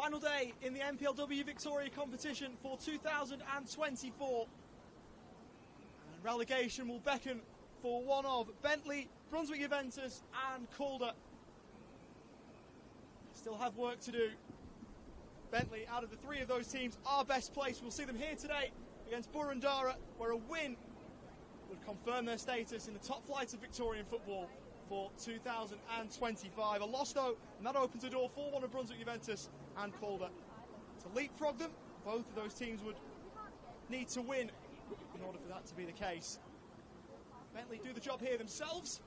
Final day in the NPLW Victoria competition for 2024. And relegation will beckon for one of Bentleigh, Brunswick Juventus and Calder. Still have work to do. Bentleigh, out of the three of those teams, are best placed. We'll see them here today against Boroondara, where a win would confirm their status in the top flight of Victorian football for 2025. A loss though, and that opens the door for one of Brunswick Juventus and Calder to leapfrog them. Both of those teams would need to win in order for that to be the case. Bentleigh do the job here themselves.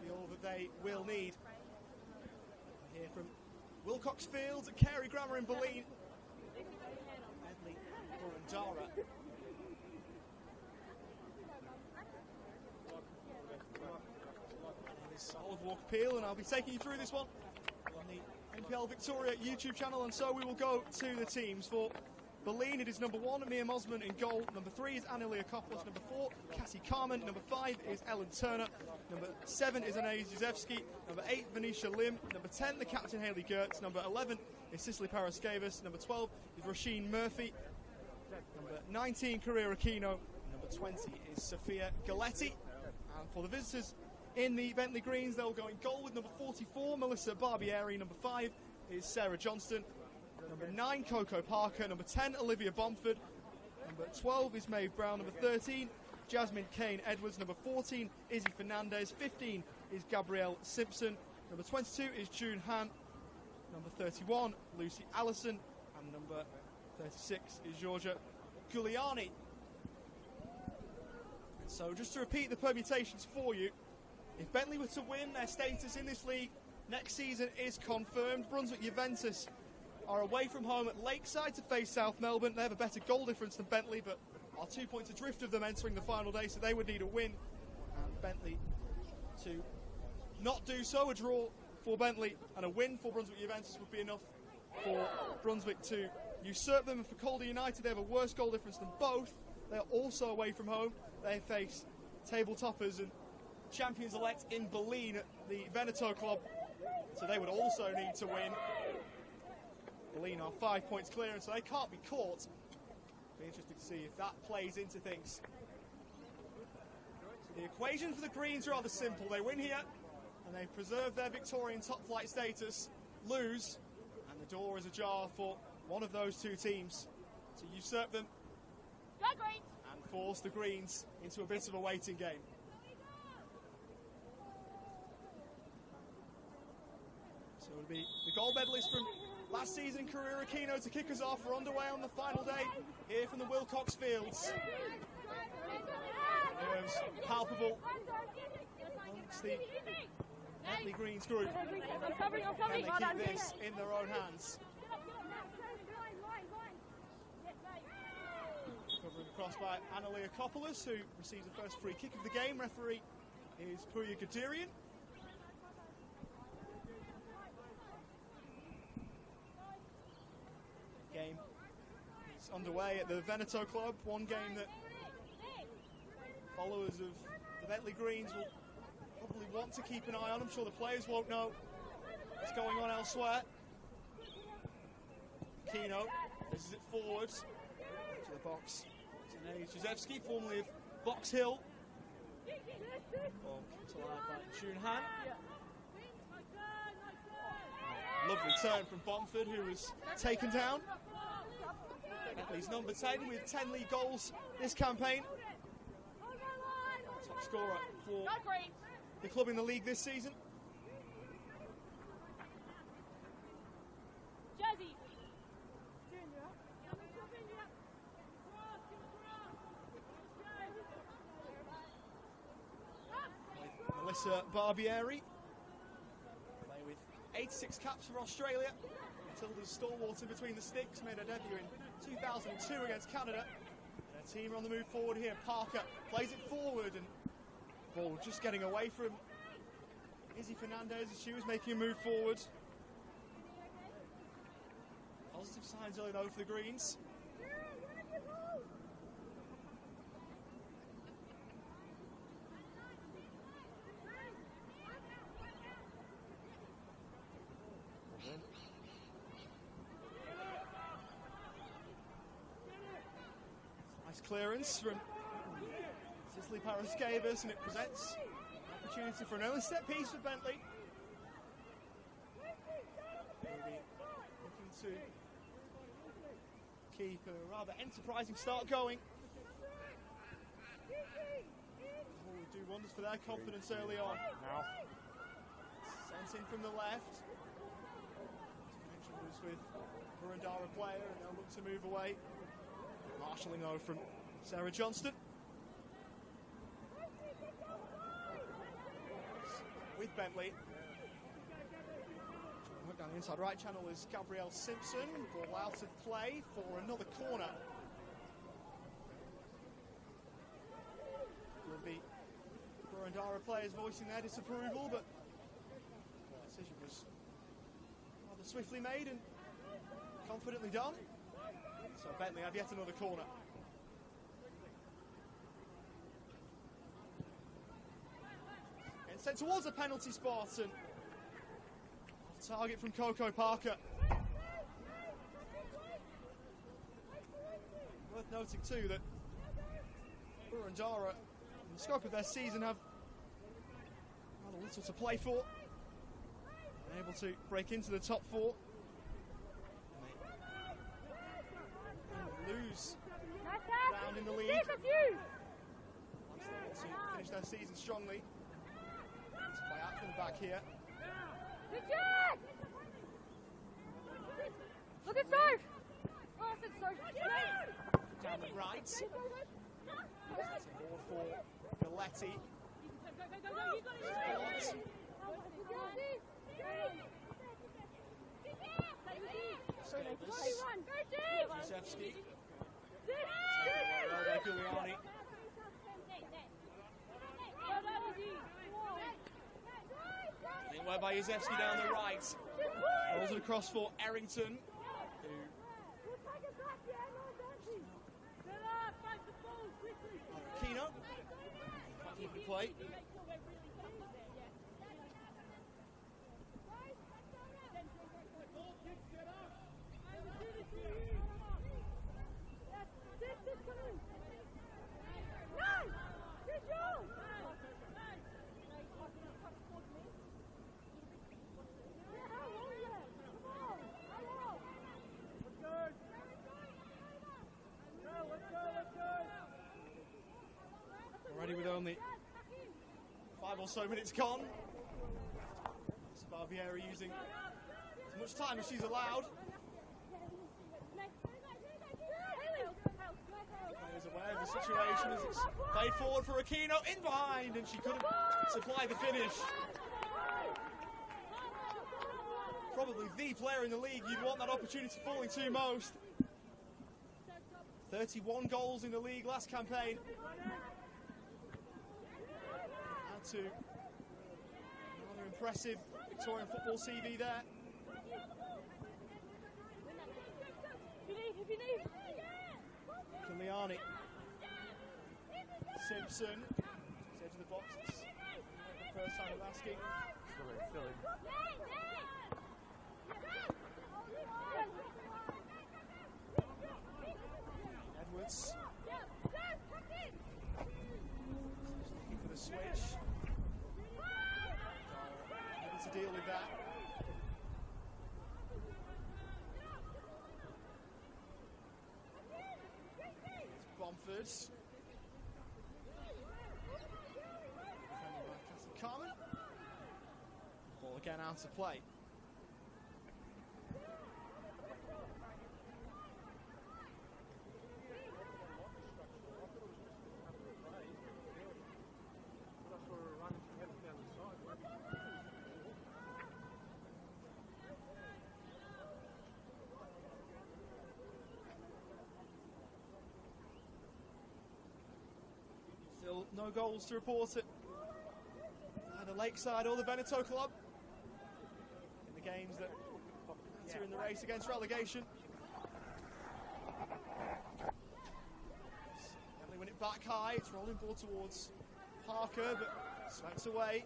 Be all that they will need. Here from Wilcox Fields at Carey Grammar in Bentleigh, Boroondara. This Olive Walk appeal, and I'll be taking you through this one on the NPL Victoria YouTube channel. And so we will go to the teams. For Bentleigh, it is number 1, Mia Mosman in goal. Number 3 is Anna Leokopoulos. Number 4, Cassie Carman. Number 5 is Ellen Turner. Number 7 is Anais Juzevski. Number 8, Venetia Lim. Number 10, the captain Hayley Gertz. Number 11 is Cicely Paraskevas. Number 12 is Roisin Murphy. Number 19, Carrera Aquino. Number 20 is Sophia Galetti. And for the visitors in the Bentleigh Greens, they'll go in goal with number 44, Melissa Barbieri. Number 5 is Sarah Johnston. Number 9, Coco Parker. Number 10, Olivia Bomford. Number 12 is Maeve Brown. Number 13, Jasmine Kane Edwards. Number 14, Izzy Fernandez. 15 is Gabrielle Simpson. Number 22 is June Han. Number 31, Lucy Allison. And number 36 is Georgia Giuliani. So just to repeat the permutations for you, if Bentleigh were to win, their status in this league next season is confirmed. Brunswick Juventus are away from home at Lakeside to face South Melbourne. They have a better goal difference than Bentleigh, but are 2 points adrift of them entering the final day, so they would need a win. And Bentleigh to not do so. A draw for Bentleigh and a win for Brunswick Juventus would be enough for Brunswick to usurp them. And for Calder United, they have a worse goal difference than both. They are also away from home. They face table toppers and champions-elect in Bentleigh at the Veneto Club, so they would also need to win. Bentleigh are 5 points clear, and so they can't be caught. Be interesting to see if that plays into things. So the equation for the Greens are rather simple. They win here, and they preserve their Victorian top-flight status. Lose, and the door is ajar for one of those two teams to usurp them and force the Greens into a bit of a waiting game. So it'll be the goal medalist from last season, Carrera Aquino, to kick us off. We're underway on the final day here from the Wilcox Fields. Nerves palpable amongst the Bentleigh Greens group. And they keep this in their own hands. Covering across by Anna Leokopoulos, who receives the first free kick of the game. Referee is Puya Gadirian. Game is underway at the Veneto Club. One game that followers of the Bentleigh Greens will probably want to keep an eye on. I'm sure the players won't know what's going on elsewhere. Aquino places it forward to the box. Anais Juzevski, formerly of Box Hill. Ball kept alive by June Han. Lovely turn from Bomford, who was taken down. Bentleigh's number 10 with 10 league goals this campaign. Top scorer for the club in the league this season. Melissa Barbieri, play with 86 caps for Australia. Matilda's stalwart in between the sticks, made her debut in 2002 against Canada. And her team are on the move forward here. Parker plays it forward, and ball just getting away from Izzy Fernandez as she was making a move forward. Positive signs early though for the Greens. Nice clearance from Cicely Parascavas, and it presents an opportunity for an early set piece for Bentleigh. They'll be looking to keep a rather enterprising start going. Will do wonders for their confidence early on. Now, sent in from the left. Connection was with Boroondara player, and they'll look to move away. Marshalling though from Sarah Johnston. With Bentleigh. Work down the inside right channel is Gabrielle Simpson. Ball out of play for another corner. With the Boroondara players voicing their disapproval, but the decision was rather swiftly made and confidently done. So Bentleigh have yet another corner. And sent towards a penalty spot, and target from Coco Parker. Worth noting too that Boroondara, in the scope of their season, have rather little to play for. Unable to break into the top four. Lose round in the league. Once they want to finish their season strongly. Let's play out from the back here. Look at serve! Oh, I said serve. Down the right. That's a ball for Galletti. Giuseppe. Giuliani. Where by Yuzevsky down the right. Rolls it across for Errington. Keno. Can't keep it play. Already with only 5 or so minutes gone. Barbieri using as much time as she's allowed. Players aware of the situation as it's played forward for Aquino, in behind, and she couldn't supply the finish. Probably the player in the league you'd want that opportunity falling to most. 31 goals in the league last campaign. Add to another impressive Victorian football CV there. Giuliani. Simpson. Edge of the box. It's the first time of asking. Edwards. Looking for the switch. Able to deal with that. It's Bomford. Defended by Cassie Carmen. Ball again out of play. Still no goals to report at either Lakeside or the Veneto club in the games that are in the race against relegation. Emily win it back high, it's rolling ball towards Parker, but swept away.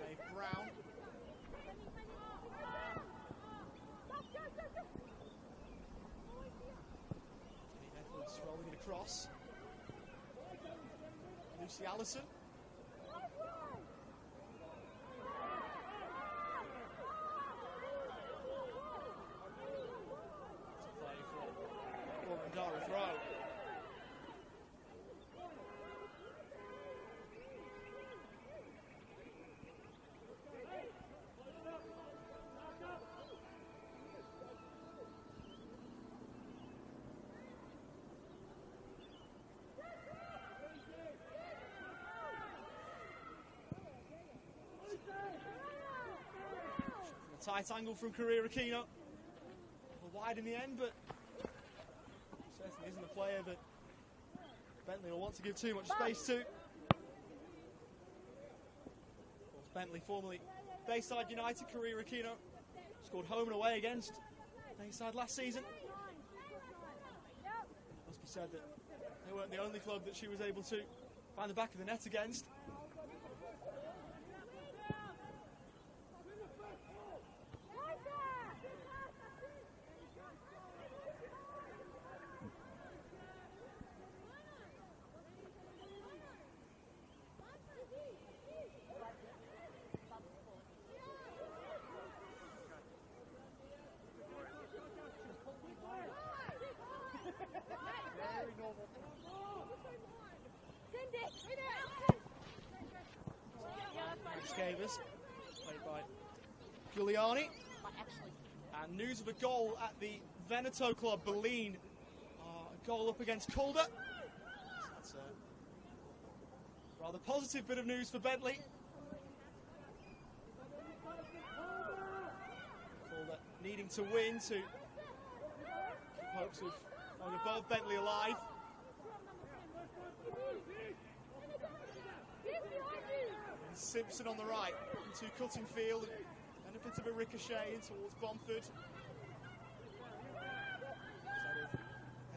Maeve Brown. cross. Lucy Allison. To play for Boroondara throw. Tight angle from Career Aquino. Wide in the end, but certainly isn't a player that Bentleigh will want to give too much space to. Of course, Bentleigh, formerly Bayside United, Career Aquino scored home and away against Bayside last season. Must be said that they weren't the only club that she was able to find the back of the net against. Scavers, played by Giuliani. And news of a goal at the Veneto club, Bentleigh. A goal up against Calder. So that's a rather positive bit of news for Bentleigh. Calder needing to win to keep hopes of going above, Bentleigh alive. Simpson on the right into cutting field and a bit of a ricochet in towards Bomford.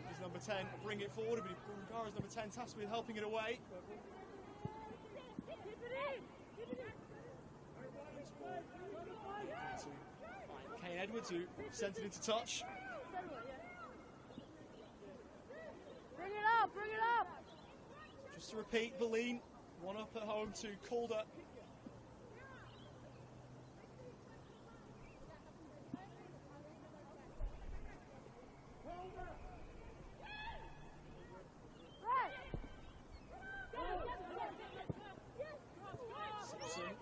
His number 10 bring it forward, but Boroondara's number 10 tasked with helping it away. Kane Edwards, who sent it into touch. Bring it up, bring it up! Just to repeat, Bentleigh, one up at home to Calder. Simpson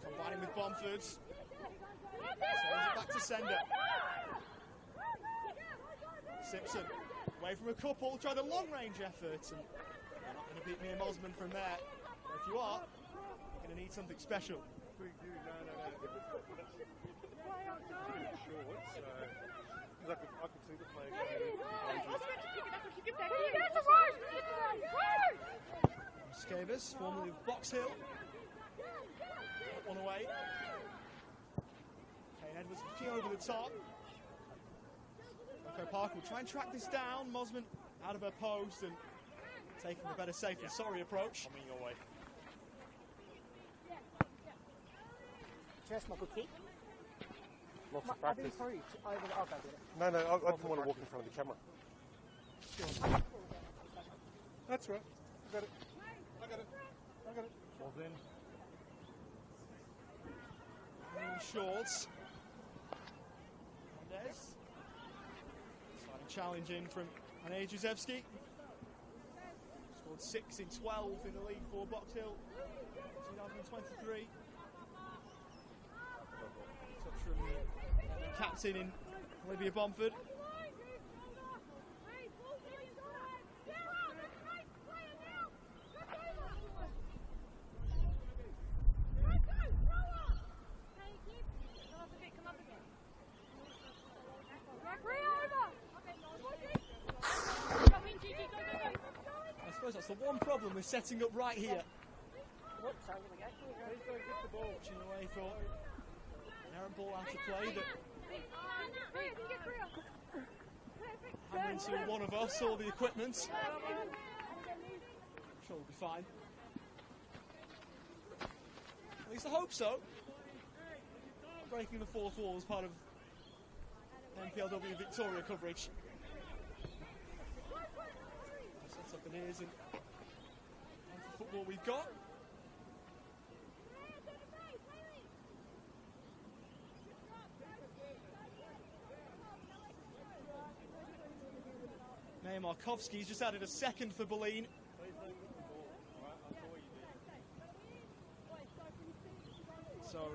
combining with Bomford. Sends it back to sender. Simpson away from a couple, tried a long range effort, and they're not going to beat Mia Mosman from there. But if you are, you're going to need something special. We do, no. I could see the play Scavers, formerly of Box Hill. One away. Kane Edwards looking over the top. Okay, Parker will try and track this down. Mosman out of her post and taking the better safe than sorry approach. coming your way. Just my good kick. Lots of I've been practice. through. I'll go do it. No, I didn't want to walk in front of the camera. That's right. I got it. Well then. Shorts. Mendez. Starting challenge in from Anna Juzewski. Scored 6 in 12 in the league for Box Hill 2023. Touch from the captain in Olivia Bomford. I suppose that's the one problem with setting up right here. Watching away for an errant ball out of play that hammer into one of us or the equipment. I'm sure we'll be fine. At least I hope so. Breaking the fourth wall as part of NPLW Victoria coverage. It is, and for football we've got. Markovski's just added a second for Bentleigh. So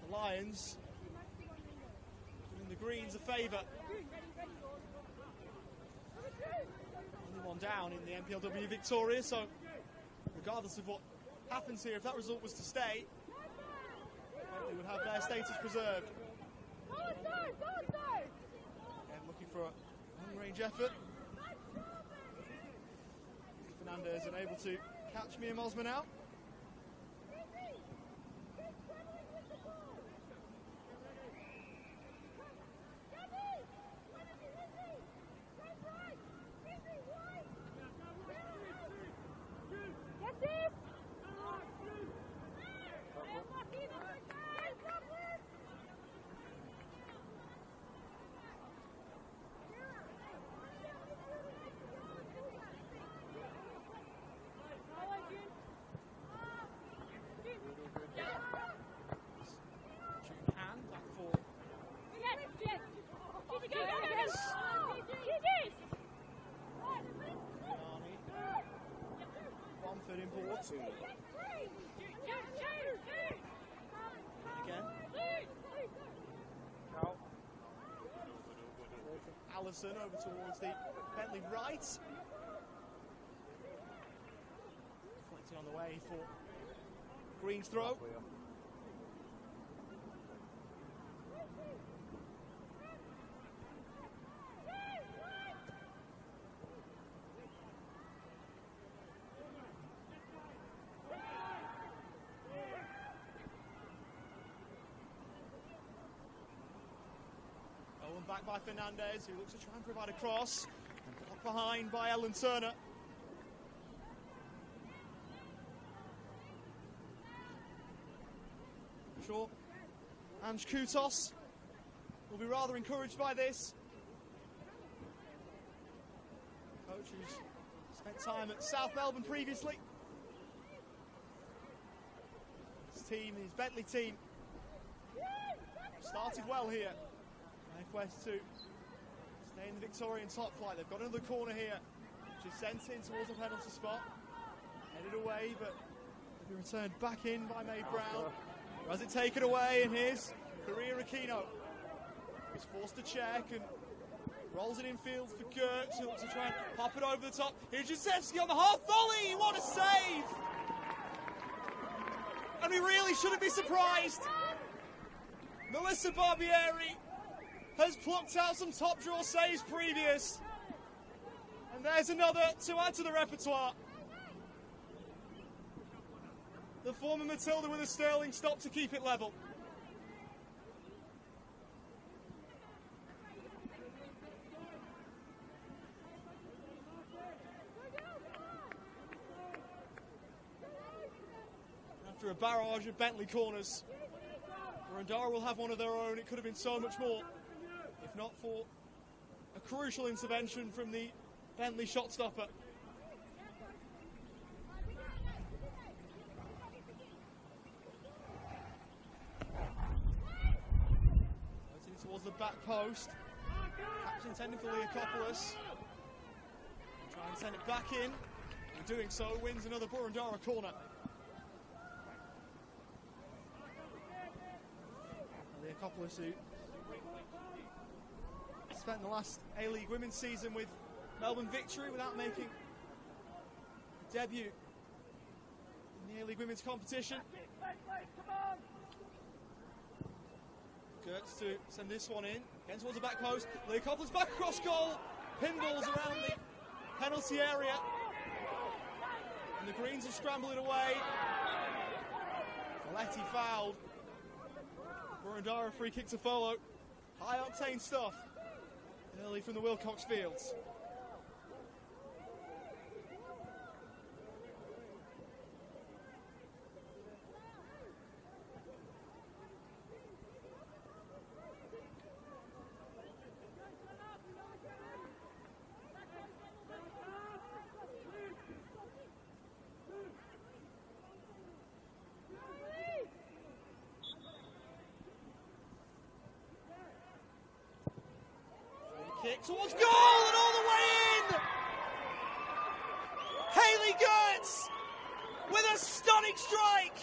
the Lions doing the Greens a favour. Only one down in the NPLW Victoria, so regardless of what happens here, if that result was to stay, they would have their status preserved. Looking for a long-range effort. Fernandez unable to catch Mia Mosman out. Allison over towards the Bentleigh right. Deflecting on the way for Green's throw. Back by Fernandez, who looks to try and provide a cross. And blocked behind by Ellen Turner. I'm sure Ange Kutos will be rather encouraged by this. Coach who's spent time at South Melbourne previously. His team, his Bentleigh team, started well here. West to stay in the Victorian top flight. They've got another corner here, which is sent in towards the penalty spot. Headed away, but will be returned back in by Maeve Brown. Has it taken away, and here's Korea Aquino. He's forced to check and rolls it infield for Gertz, who looks to try and pop it over the top. Here's Jasewski on the half volley. What a save! And we really shouldn't be surprised. Melissa Barbieri has plucked out some top draw saves previous. And there's another to add to the repertoire. The former Matilda with a sterling stop to keep it level. After a barrage of Bentleigh corners, Boroondara will have one of their own. It could have been so much more, if not for a crucial intervention from the Bentleigh shot stopper. Floating towards the back post. Catch intended for Leakopoulos. Try and send it back in. And doing so wins another Boroondara corner. Leakopoulos, who spent the last A-League women's season with Melbourne Victory without making a debut in the A-League women's competition. Gertz to send this one in, again towards the back post. Leakopoulos back across goal, pinballs around the penalty area, and the Greens will scramble it away. Coletti fouled. Boroondara free kick to follow. High octane stuff early from the Wilcox Fields. Kick towards goal and all the way in! Hayley Gertz with a stunning strike!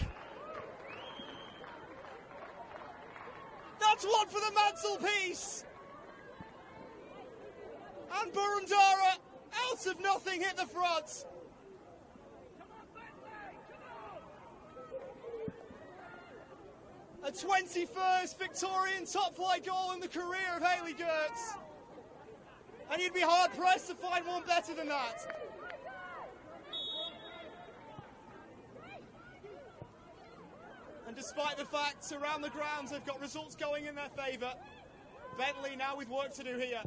That's one for the mantelpiece! And Boroondara, out of nothing, hit the front. A 21st Victorian top flight goal in the career of Hayley Gertz. And you'd be hard pressed to find one better than that. And despite the fact around the grounds they've got results going in their favour, Bentleigh now with work to do here.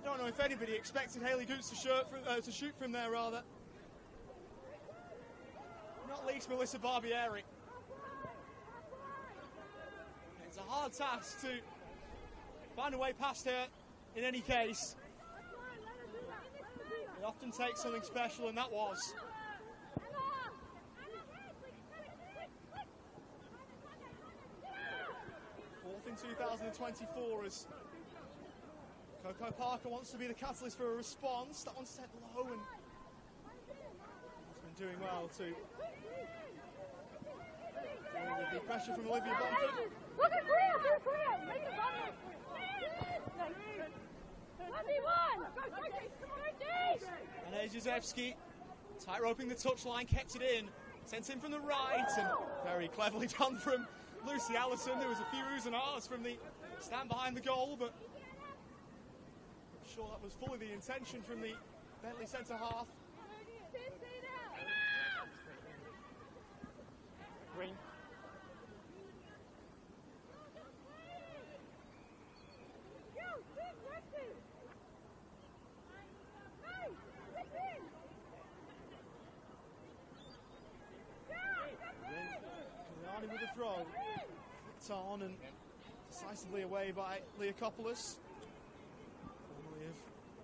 I don't know if anybody expected Hayley Gertz to shoot from there, rather. Not least Melissa Barbieri. It's a hard task to find a way past her in any case. It often takes something special, and that was. Fourth in 2024 as Coco Parker wants to be the catalyst for a response. That one's set low and has been doing well too. The pressure from Olivia Bumford. Look at Korea! Make it Bumford! 1v1! And Ejizewski, tight-roping the touchline, kept it in. Sent in from the right, and very cleverly done from Lucy Allison. There was a few oohs and ahs from the stand behind the goal, but I'm sure that was fully the intention from the Bentleigh centre half. Green. With the throw, flicked on and decisively away by Leakopoulos, formerly of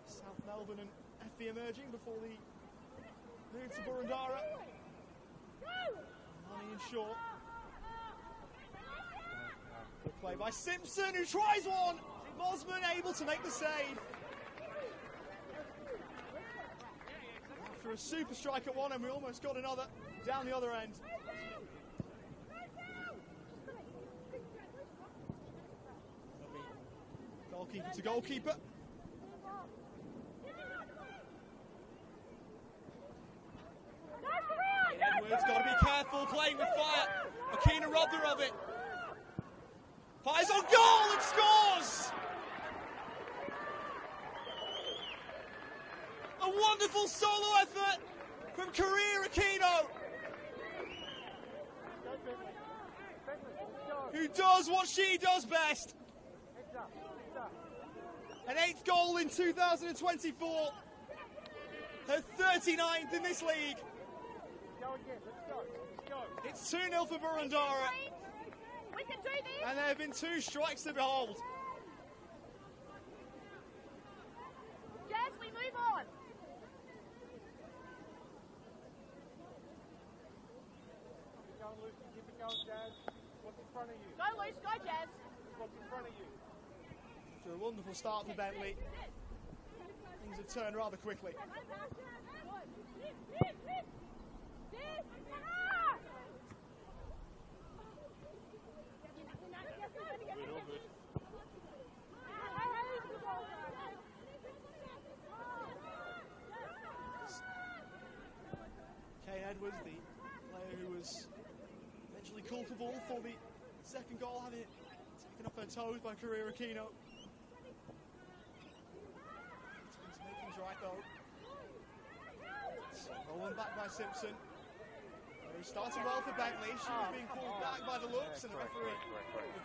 South Melbourne and FV emerging before the move to Boroondara. Money in short. Good play by Simpson, who tries one. Mosman able to make the save. After a super strike at one end, we almost got another down the other end. Goalkeeper to goalkeeper. Edwards got to be careful playing with fire. Akina robbed her of it. Fires on goal and scores! A wonderful solo effort from Career Aquino, who does what she does best. An 8th goal in 2024. Her 39th in this league. It's 2-0 for Boroondara. We can do this! And there have been 2 strikes to behold. Jazz, we move on! Keep it going, Jazz. What's in front of you? Go loose, go Jazz! What's in front of you? After a wonderful start for Bentleigh, things have turned rather quickly. Kane Edwards, the player who was eventually culpable for the second goal, having it taken off her toes by Career Aquino. To make things right though. Rolling back by Simpson. Who started well for Bentleigh. She was being pulled back by the looks, and the referee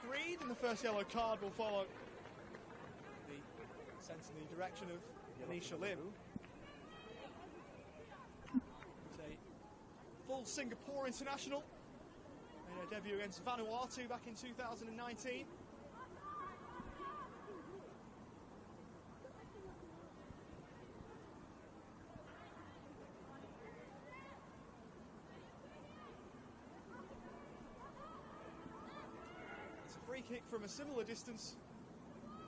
agreed, and the first yellow card will follow. The sense in the direction of Anisha Lim. Who's a full Singapore international. Made her debut against Vanuatu back in 2019. free kick from a similar distance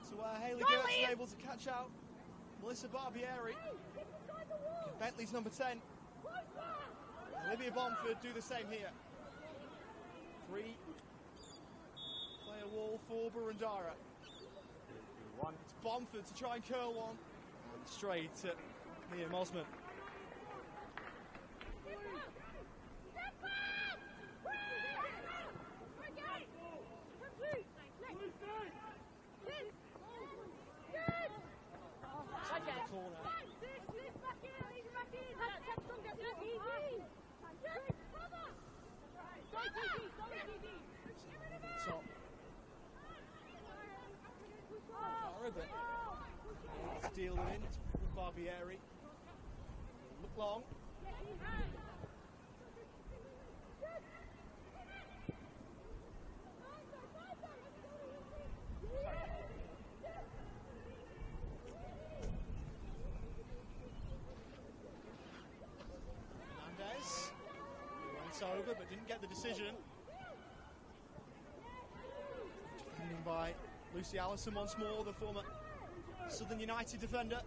to where Hayley Gertz is able to catch out Melissa Barbieri. Bentley's number 10. Olivia Bomford do the same here. 3-player wall for Boroondara. It's Bomford to try and curl one. And straight to Mia Mosman. Top. Deal it in. It's Barbieri. Look long. Hernandez. He went over but didn't get the decision. Defending by Lucy Allison once more, the former Southern United defender.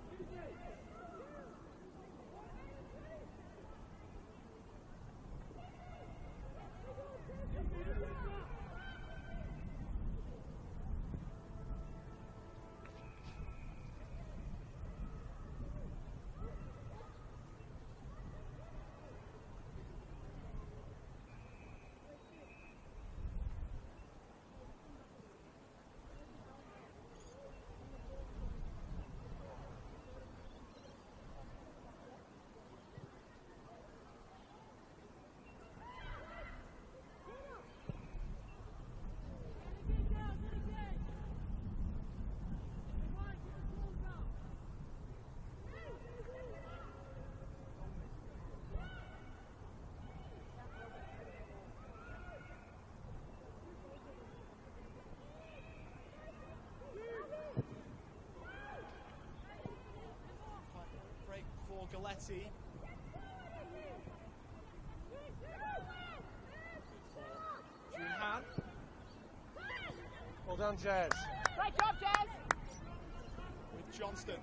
Galetti. June Han. Well done, Jazz. Great job, Jazz. With Johnston.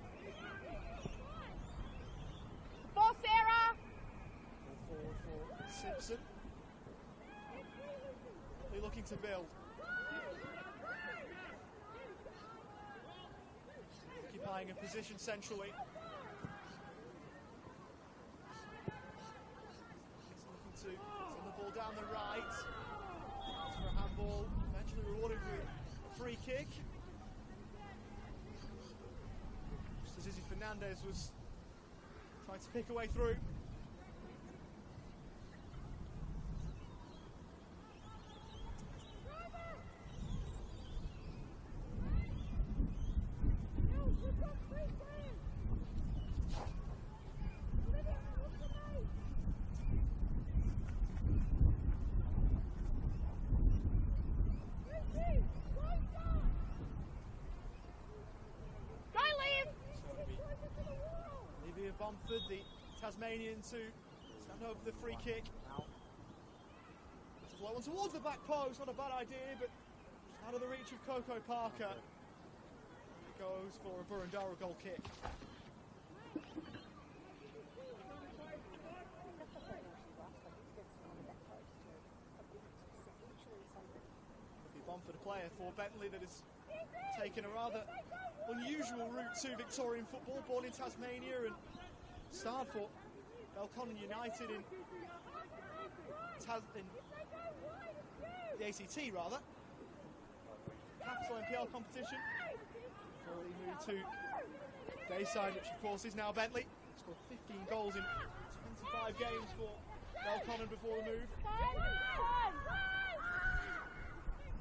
For Sarah. Forward for Simpson. They're looking to build. Occupying a position centrally. Send the ball down the right. That's for a handball. Eventually rewarded with a free kick. Just as Izzy Fernandez was trying to pick a way through. Bomford, the Tasmanian, to stand over the free kick. It's a low one towards the back post, not a bad idea, but out of the reach of Coco Parker. It goes for a Boroondara goal kick. Bomford, a player for Bentleigh that has taken a rather unusual route to Victorian football, born in Tasmania and starred for Belconnen United in the ACT rather. Capital NPL competition. Before he moved to Dayside, which of course is now Bentleigh. Scored 15 goals in 25 games for Belconnen before the move.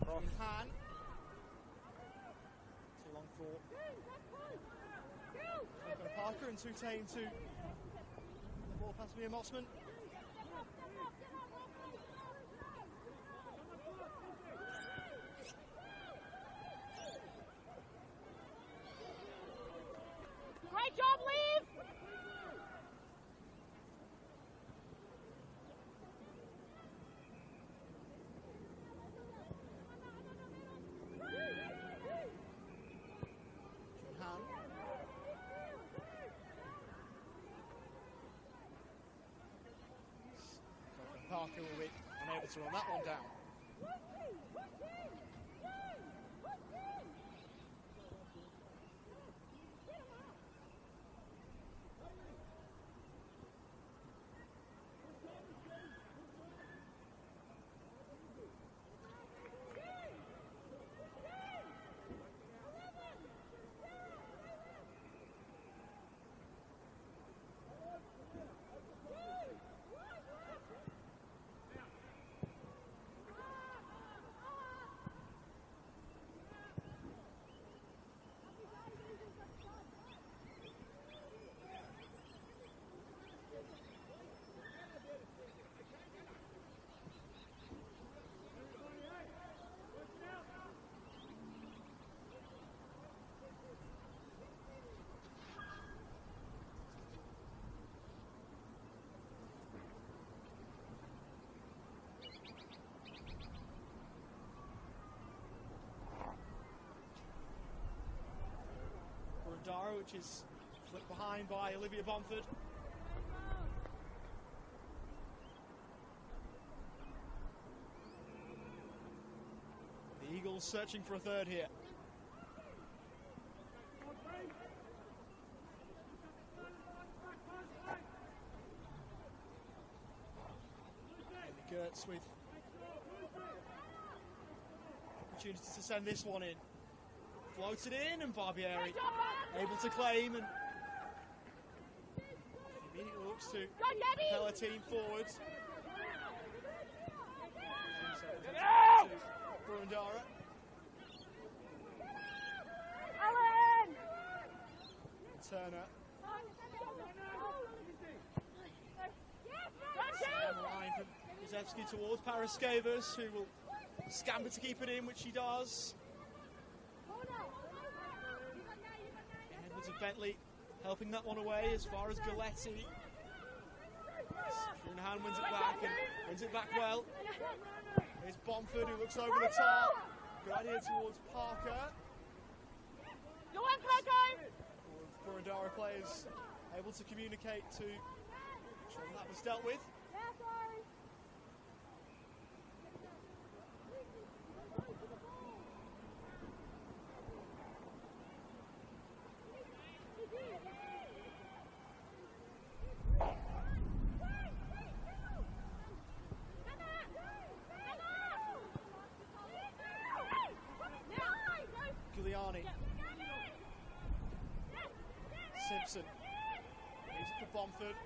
In Han. Too long for Parker and Tutane to the ball past Mia Mossman. Great job, Liv! who will be unable to run that one down. Boroondara, which is flipped behind by Olivia Bomford. The Eagles searching for a third here. And Gertz with opportunity to send this one in. Floated in, and Barbieri able to claim, and immediately looks to propel her team forwards. Boroondara. Turner. Down the line from Jezewski towards Paraskevas, who will scamper to keep it in, which she does. Edwards of Bentleigh helping that one away as far as Galetti. Strunahan wins it back and wins it back well. Here's Bomford, who looks over the top. Good idea towards Parker. Go on, Coco! Boroondara players able to communicate to ensure that was dealt with. Giuliani. Simpson. Leaves it for Bomford.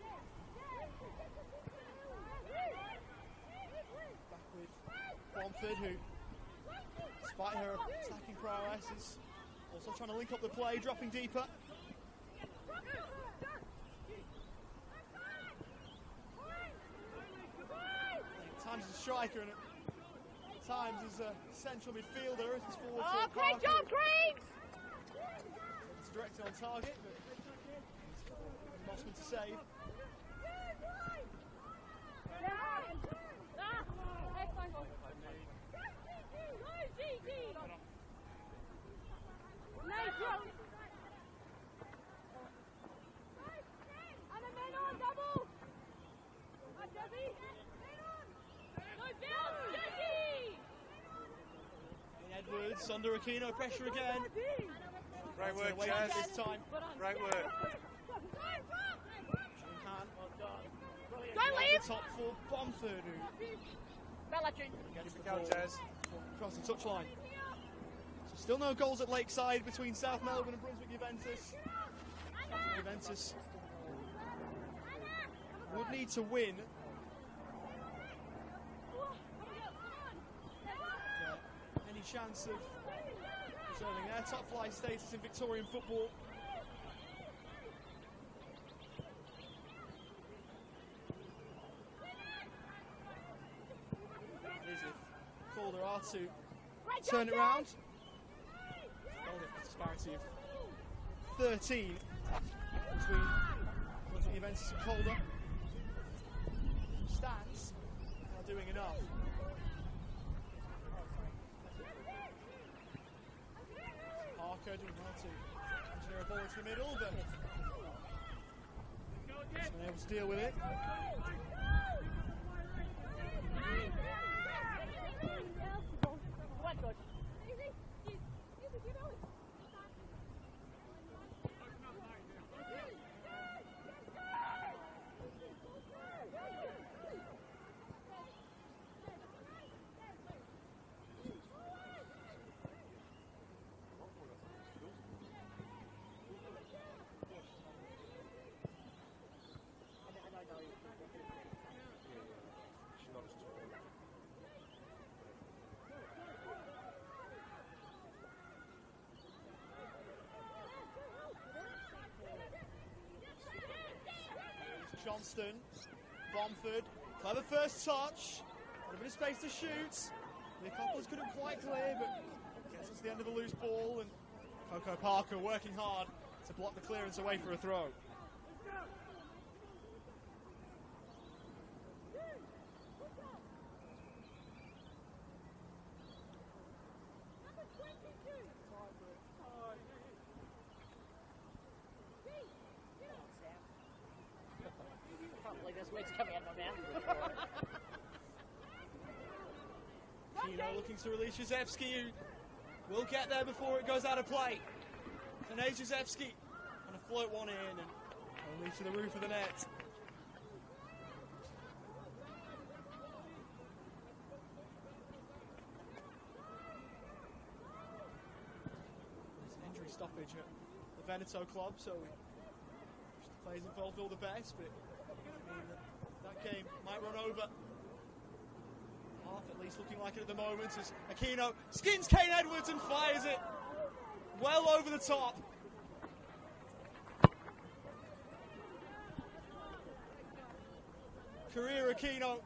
Back with Bomford, who, despite her attacking prowess, is also trying to link up the play, dropping deeper. At times as a striker and at times as a central midfielder as he's forward to great job, Griggs! It's directed on target, but Mossman to save. Edwards under Aquino, pressure again. Great work, away Jazz. this time. Great work. Don't leave! Top for Bomford, who gets the ball Jazz. across the touchline. So still no goals at Lakeside between South Melbourne and Brunswick Juventus. Juventus would need to win. Any chance of preserving their top flight status in Victorian football. Calder are to turn it round. A disparity of 13 between Brunswick Juventus and Calder. Stats are doing enough. Parker doing well to engineer a ball into the middle, but he's been able to deal with it. Johnston, Bomford, clever first touch, got a bit of space to shoot. The Coppers couldn't quite clear, but gets us to the end of the loose ball, and Coco Parker working hard to block the clearance away for a throw. Like this weight's coming out of my mouth. Kino looking to release Jezewski, who will get there before it goes out of play. And Jezewski going to float one in and only to the roof of the net. There's an injury stoppage at the Veneto club, so we wish the players involved all the best, but it mean that game might run over. Half at least looking like it at the moment as Aquino skins Kane Edwards and fires it well over the top. Career Aquino,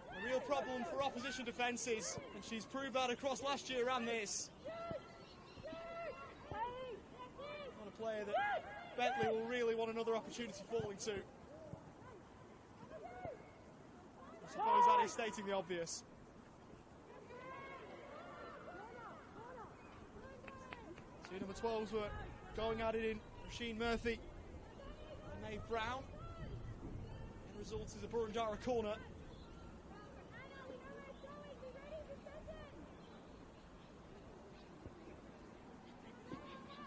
a real problem for opposition defences, and she's proved that across last year and this. Not a player that Bentleigh will really want another opportunity falling to. I suppose that is stating the obvious. Two number 12s were going at it in Roisin Murphy and Maeve Brown. The result is a Boroondara corner.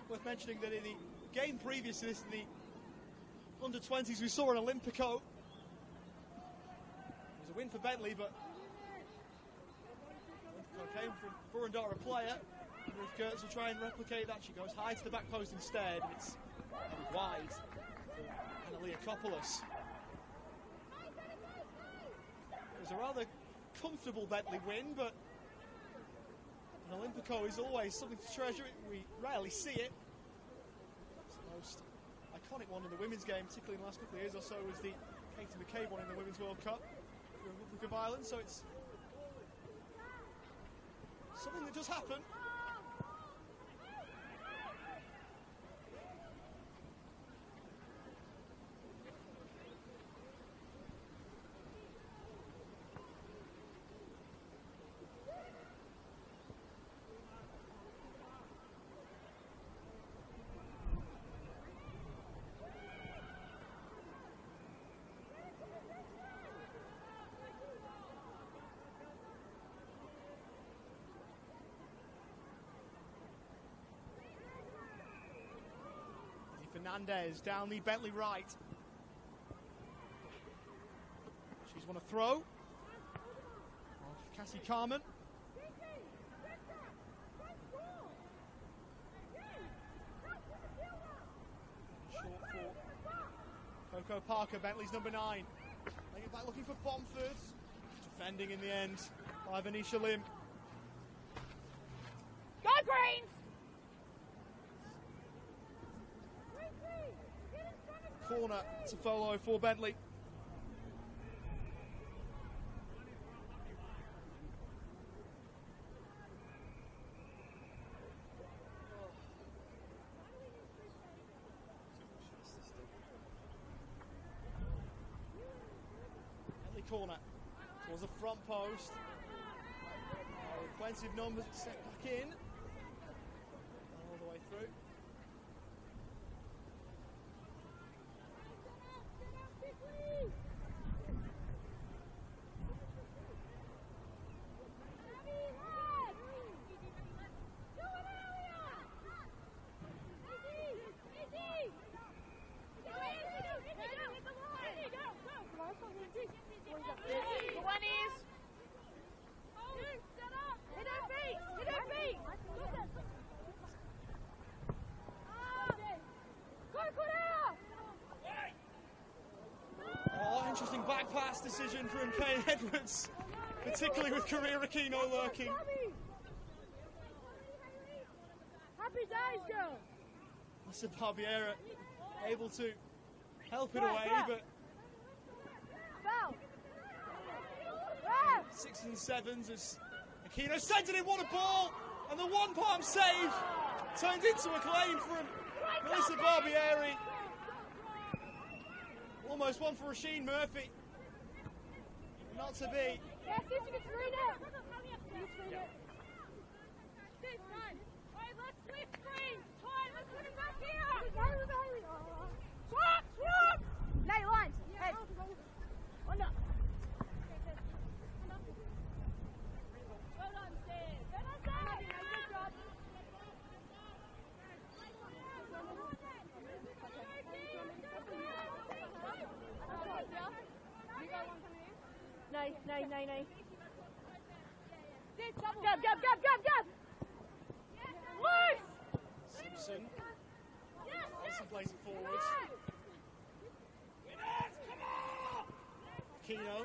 Worth mentioning that in the game previous to this, in the under-20s, we saw an Olympico. It was a win for Bentleigh, but Olympico came from Boroondara player. Ruth Kurtz will try and replicate that. She goes high to the back post instead, and it's headed wide for Annaleakopoulos. It was a rather comfortable Bentleigh win, but an Olympico is always something to treasure. We rarely see it. It's the most iconic one in the women's game, particularly in the last couple of years or so, was the Katie McCabe one in the Women's World Cup for Republic of Ireland, so it's something that does happen. Fernandez down the Bentleigh right. She's won a throw off Cassie Carman. Short for Coco Parker, Bentleigh's number 9. Laying it back looking for Bomford. Defending in the end by Venetia Lim. Go Greens! Corner to follow for Bentleigh. Bentleigh corner towards the front post. With plenty of numbers set back in. All the way through. Interesting back pass decision from Kane Edwards, particularly with Career Aquino lurking. Happy days, girl. Mr. Barbiera able to help it away, but 6s and 7s as Aquino sends it in. What a ball! And the one-palm save turned into a claim from Melissa Barbieri. Almost one for Rasheen Murphy. Not to be. Yeah, see if you can screen it. Yep. Let's switch screen. Let's put him back here. Swap! No, lines. Hey. Oh, no. Well done, Steve. Good job. No. Gab. Loose! Simpson. Nelson plays it forward. Aquino.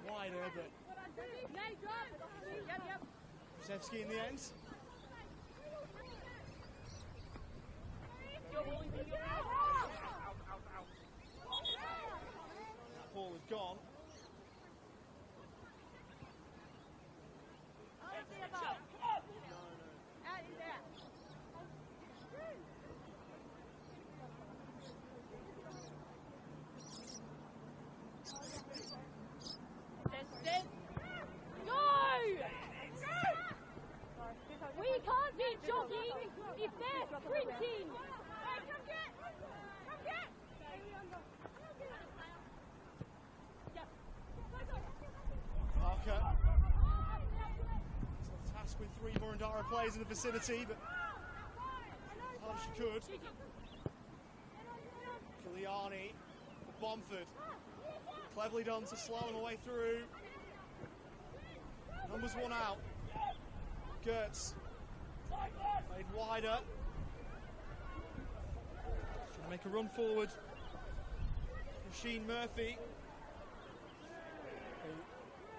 Wider, but Zevsky in the end. That ball is gone. We can't be jogging if they're sprinting. Parker. Tasked with 3 Boroondara players in the vicinity, but as hard as she could. Kiliani, Bomford. Cleverly done to slalom away through. Numbers 1 out. Gertz. Played wider. Trying to make a run forward. Rasheen Murphy.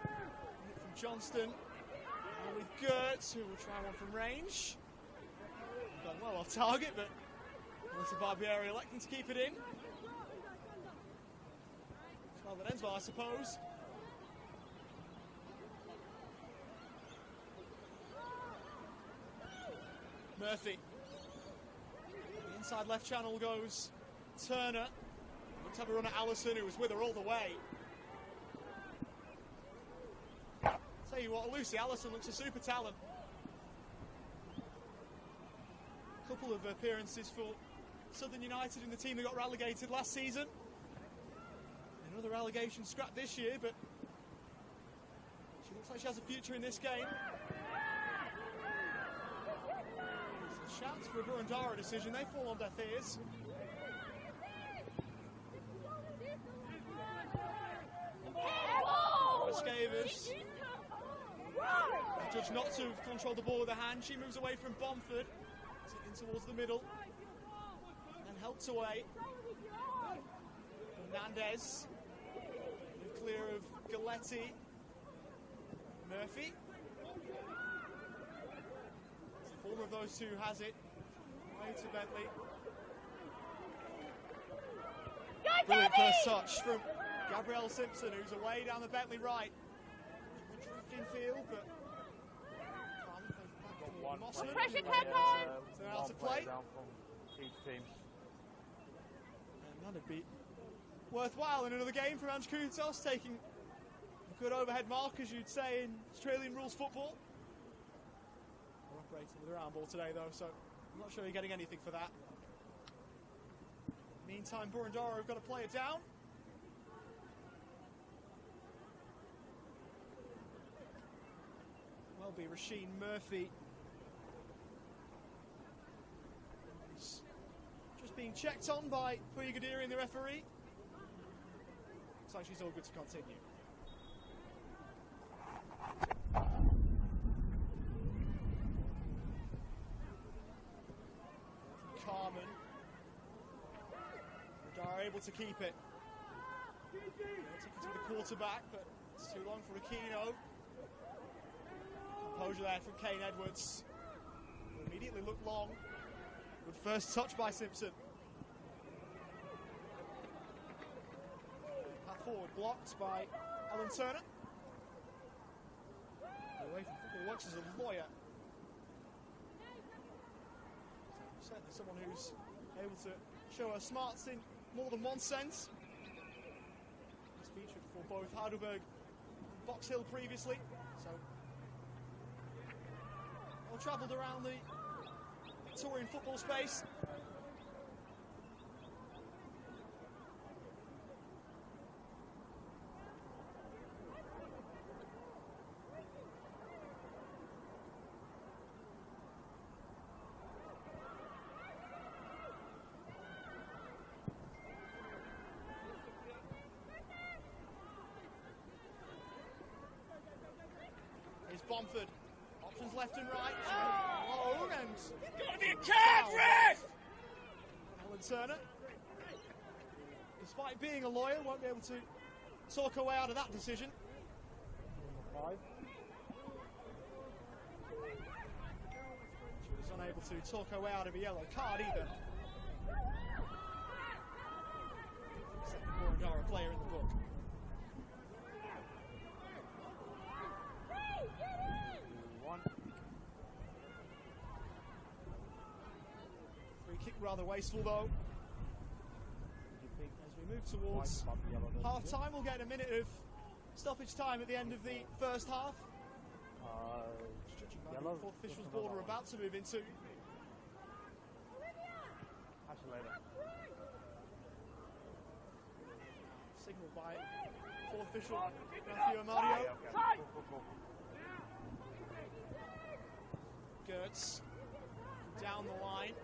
From Johnston. And with Gertz, who will try one from range. Gone well off target, but Melissa Barbieri electing to keep it in. Well, that ends well, I suppose. Murphy. The inside left channel goes Turner. Looks to have a run at Allison, who was with her all the way. Tell you what, Lucy Allison looks a super talent. A couple of appearances for Southern United in the team that got relegated last season. Another relegation scrap this year, but she looks like she has a future in this game. Shouts for a Boroondara decision, they fall on deaf ears. Scavers. Judge not to have controlled the ball with her hand. She moves away from Bomford, in towards the middle, and helped away. Fernandez, clear of Galletti. Murphy. The former of those two has it. Away to Bentleigh. Brilliant first touch from Gabrielle Simpson, who's away down the Bentleigh right. Drifting field, but Mossman. Pressure, Coco! So out to play. Down from each team. And that'd be worthwhile in another game from Ange Koutos, taking a good overhead mark, as you'd say in Australian rules football. We're operating with a round ball today, though, so I'm not sure you're getting anything for that. Meantime, Boroondara have got to play it down. Will be Rasheen Murphy. He's just being checked on by Puya Gadiri and the referee. Looks like she's all good to continue. Carmen. Boroondara able to keep it. Took it to the quarterback, but it's too long for Aquino. Composure there from Kane Edwards. Immediately looked long. Good first touch by Simpson. forward, blocked by Ellen Turner. Away from football, works as a lawyer. Certainly someone who's able to show her smarts in more than one sense. He's featured for both Heidelberg and Box Hill previously, so well travelled around the Victorian football space. Bomford, options left and right. Oh, and Gotta be a card, Rick! Ellen Turner, despite being a lawyer, won't be able to talk her way out of that decision. She was unable to talk her way out of a yellow card either. Second Boroondara player in the book. Kick rather wasteful though. As we move towards half time, we'll get a minute of stoppage time at the end of the first half. Judging by the fourth officials board we're about to move into. Signalled by fourth official Matthew Amadio. Gertz down the line.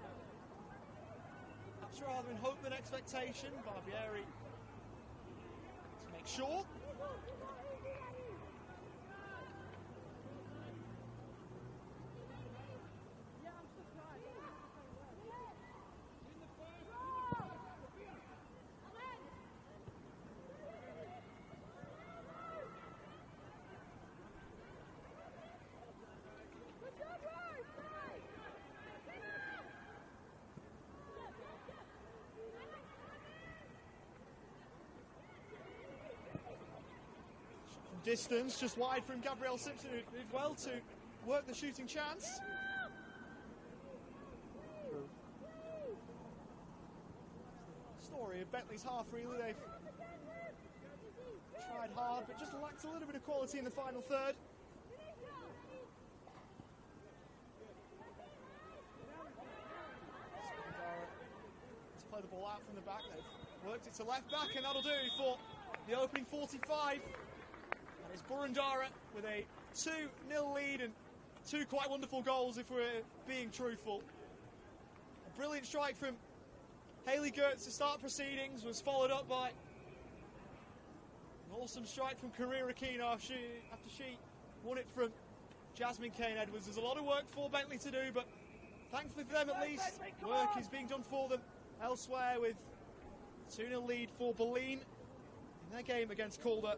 Perhaps rather in hope than expectation. Barbieri to make sure. Distance, just wide from Gabrielle Simpson, who did well to work the shooting chance. Story of Bentleigh's half, really. They've tried hard, but just lacked a little bit of quality in the final third. To play the ball out from the back, they've worked it to left back, and that'll do for the opening 45. It's Boroondara with a 2-0 lead and two quite wonderful goals if we're being truthful. A brilliant strike from Hayley Gertz to start proceedings was followed up by an awesome strike from Karira Keane after she won it from Jasmine Kane-Edwards. There's a lot of work for Bentleigh to do, but thankfully for them at least, work is being done for them elsewhere with a 2-0 lead for Bentleigh in their game against Calder.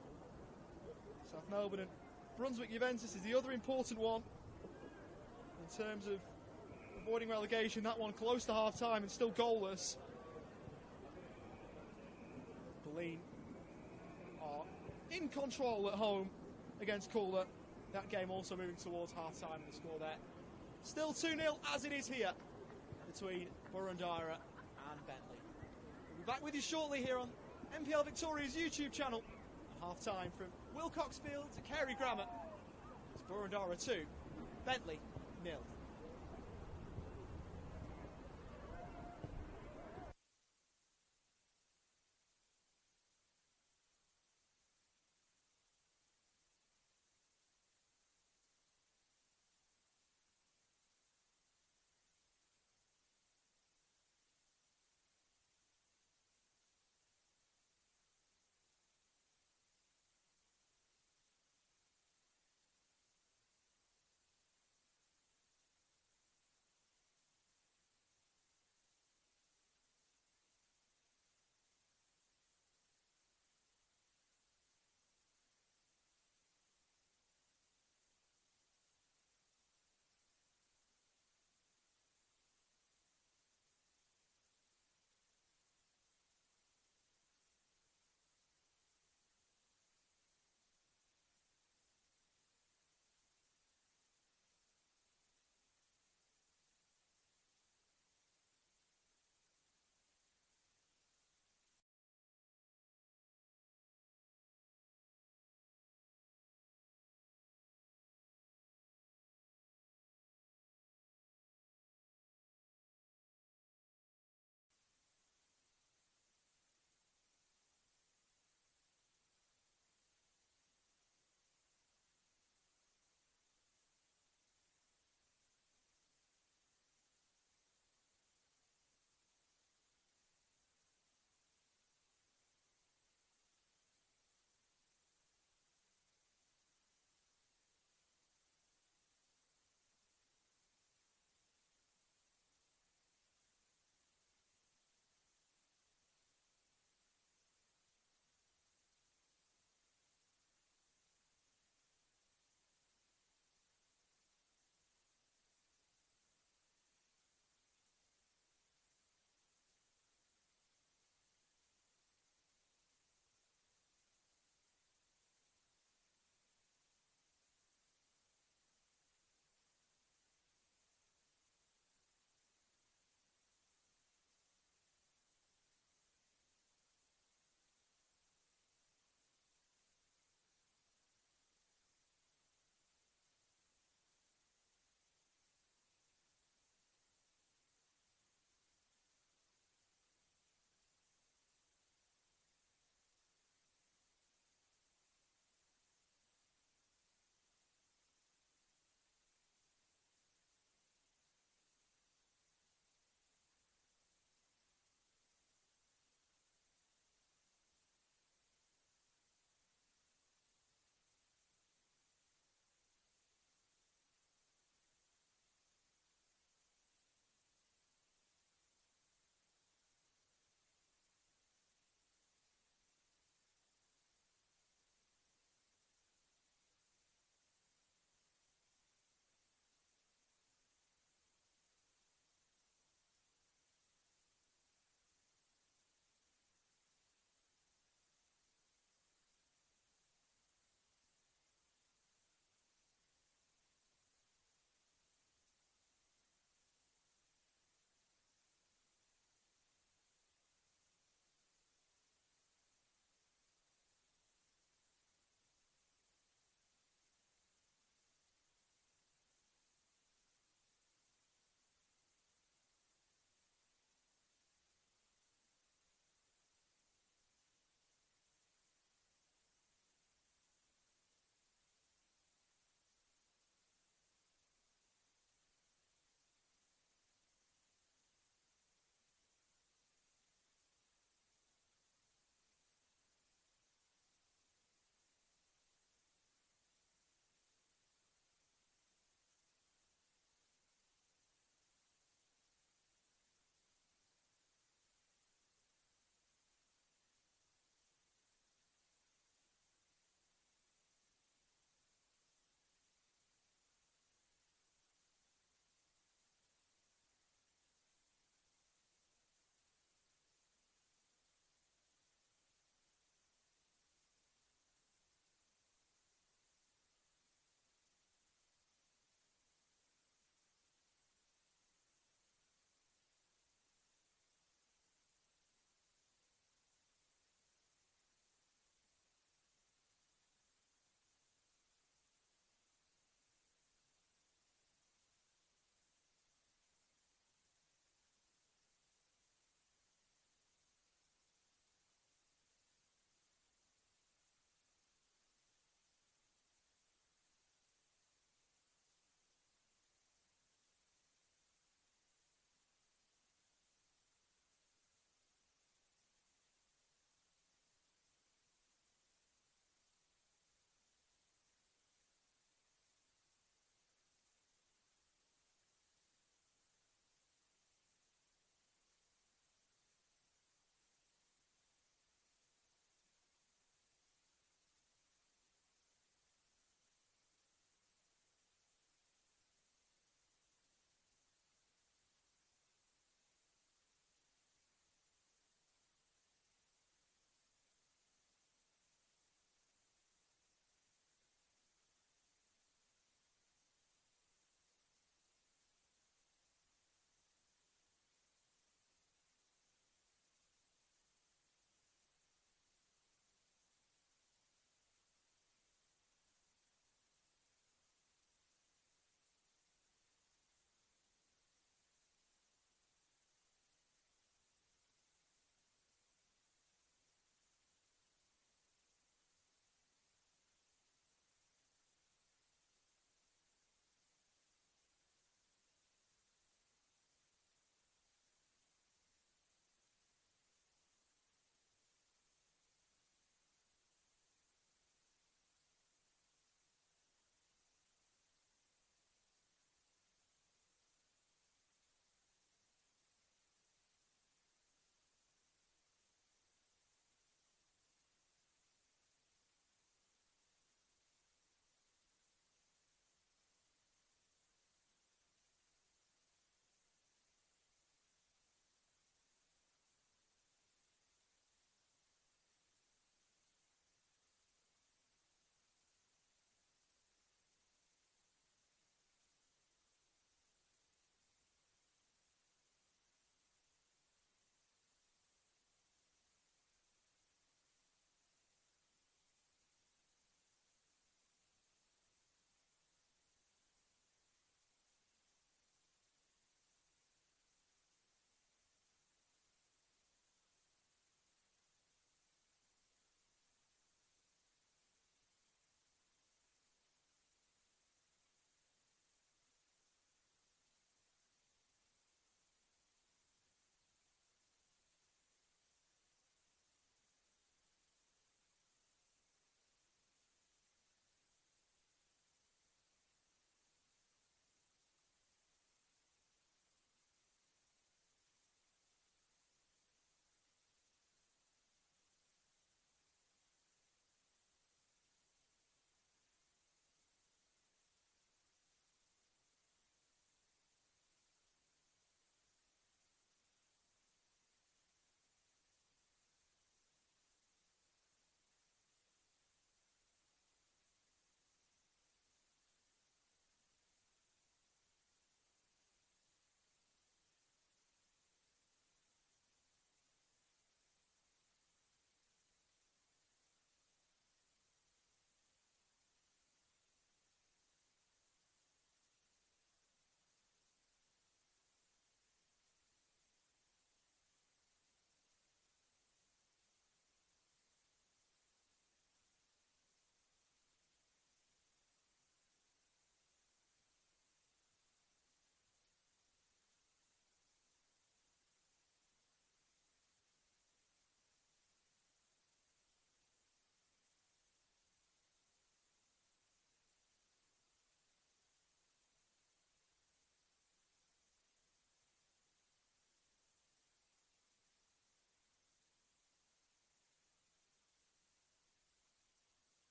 South Melbourne and Brunswick Juventus is the other important one in terms of avoiding relegation. That one close to half-time and still goalless. Bentleigh are in control at home against Calder. That game also moving towards half-time and the score there. Still 2-0 as it is here between Boroondara and Bentleigh. We'll be back with you shortly here on NPL Victoria's YouTube channel. Half-time from Wilcox Field to Carey Grammar. It's Boroondara 2, Bentleigh 0.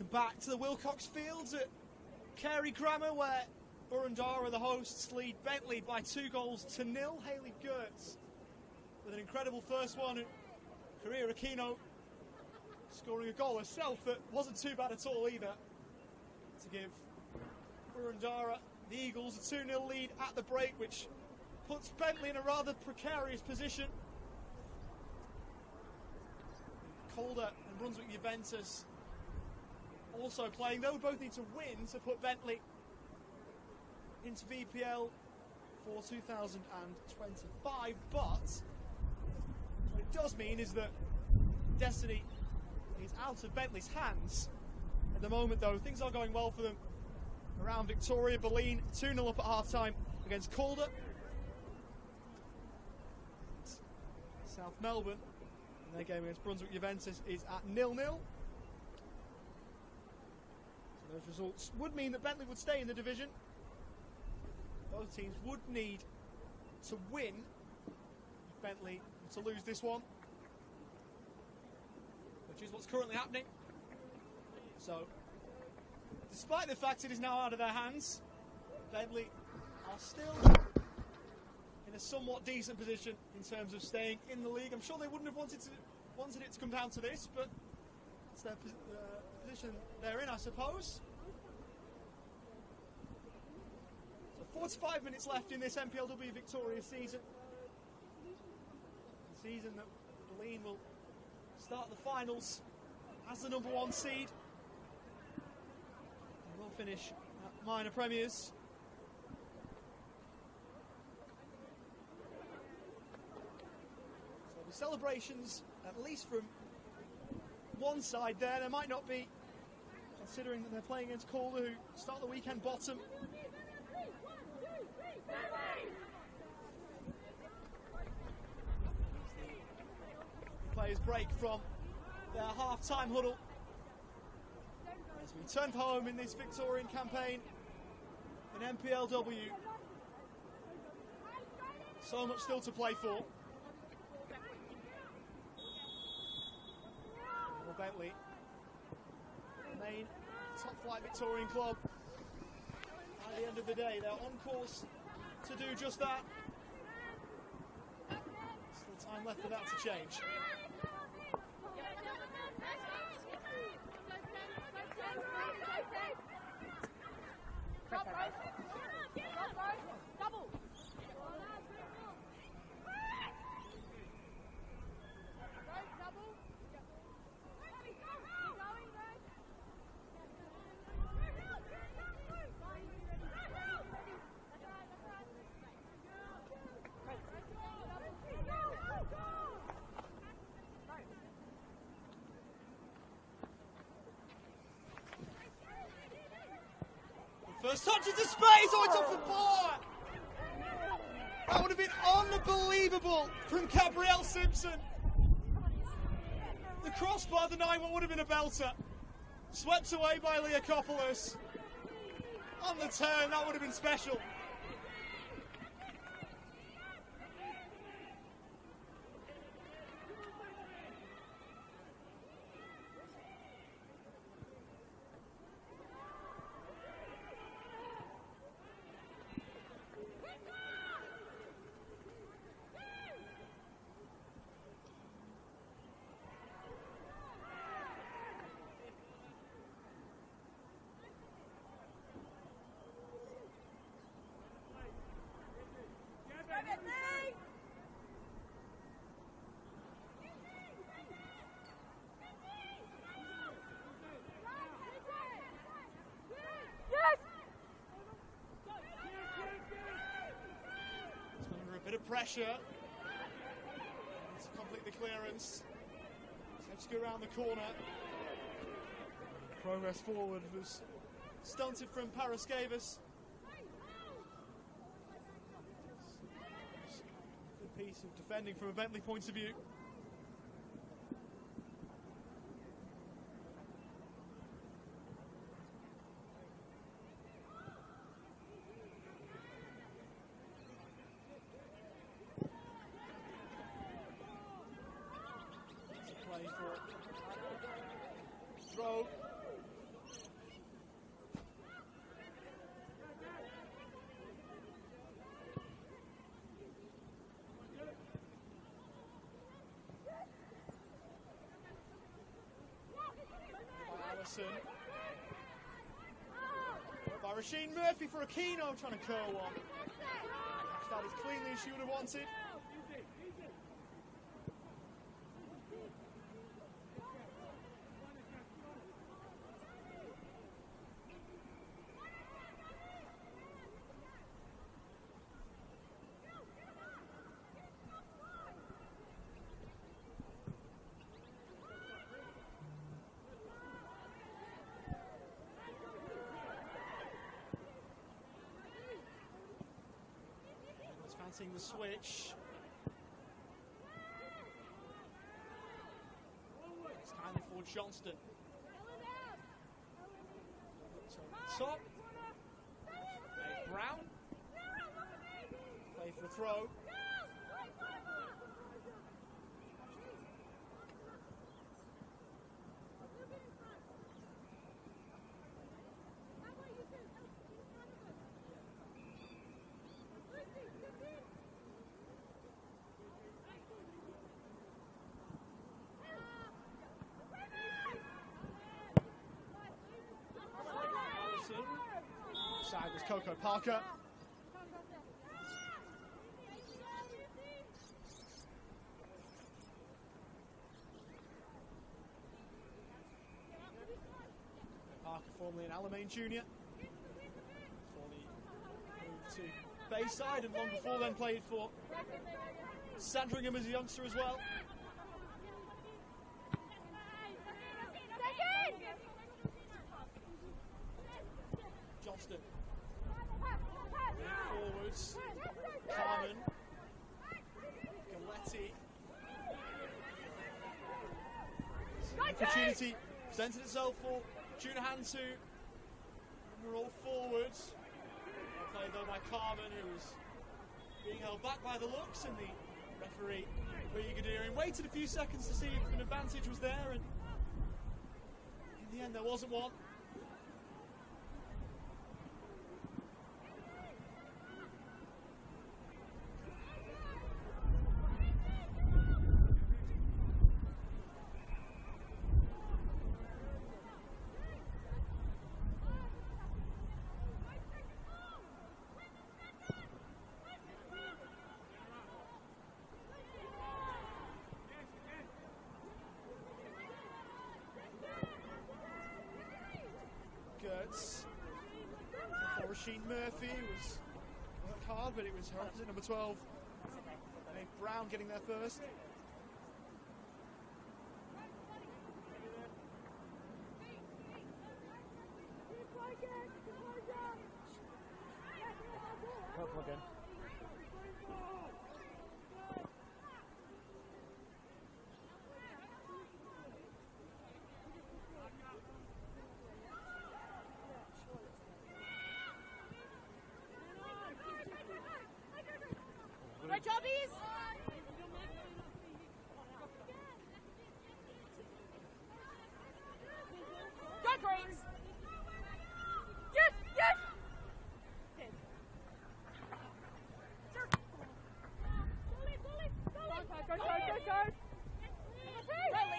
Welcome back to the Wilcox Fields at Carey Grammar, where Boroondara, the hosts, lead Bentleigh by 2-0. Hayley Gertz with an incredible first one. Career Aquino scoring a goal herself that wasn't too bad at all either, to give Boroondara, the Eagles, a 2-0 lead at the break, which puts Bentleigh in a rather precarious position. Calder and Brunswick Juventus also playing. They would both need to win to put Bentleigh into VPL for 2025, but what it does mean is that destiny is out of Bentleigh's hands at the moment, though. Things are going well for them around Victoria. Boroondara 2-0 up at half-time against Calder. South Melbourne, and their game against Brunswick Juventus is at 0-0. So those results would mean that Bentleigh would stay in the division. Both teams would need to win if Bentleigh were to lose this one, which is what's currently happening. So, despite the fact it is now out of their hands, Bentleigh are still in a somewhat decent position in terms of staying in the league. I'm sure they wouldn't have wanted it to come down to this, but it's their position they're in, I suppose. So 45 minutes left in this NPLW Victoria season. The season that Boroondara will start the finals as the #1 seed. And will finish at minor premiers. So the celebrations, at least from one side there. There might not be, considering that they're playing against Calder, who start the weekend bottom. Players break from their half-time huddle as we turn for home in this Victorian campaign in NPLW. So much still to play for. Well, Bentleigh, the main top-flight Victorian club. At the end of the day, they're on course to do just that. Still time left for that to change. First touch into space, oh, it's off the bar! That would have been unbelievable from Gabrielle Simpson. The crossbar, the 9-1 would have been a belter. Swept away by Leakopoulos. On the turn, that would have been special. Pressure to complete the clearance. Let's go around the corner. Progress forward was stunted from Paraskevas. Good piece of defending from a Bentleigh point of view. Throw Rasheen Murphy for Aquino, trying to curl one. Catch that as cleanly as she would have wanted. Fancying the switch. It's kindly for Johnston. Top. Brown. Play for the throw. Side was Coco Parker. Parker, formerly an Alamein junior. Before he moved to Bayside, and long before then played for Sandringham as a youngster as well. Johnston. Forwards. Carmen. Galletti. Opportunity presented itself for Junahan to roll forwards. Played though by Carmen, who was being held back by the looks, and the referee, Gadirian, waited a few seconds to see if an advantage was there, and in the end there wasn't one. For Rasheen Murphy was worked hard, but it was her opposite, number 12, Dave Brown, getting there first. Purple again. Right, jobbies! Go, Greens! Yes, yes! Go!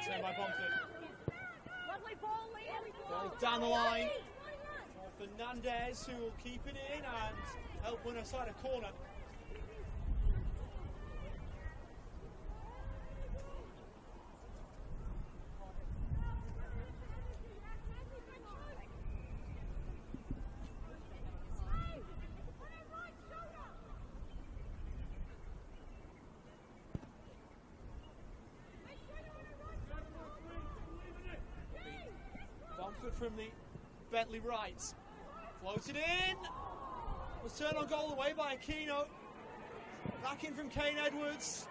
Taken by Bomford. Lovely ball, Liam. Down the line. Fernandez, who will keep it in and help win her side of corner. From the Bentleigh right. Floated in. Was turned on goal away by Aquino. Back in from Kane Edwards.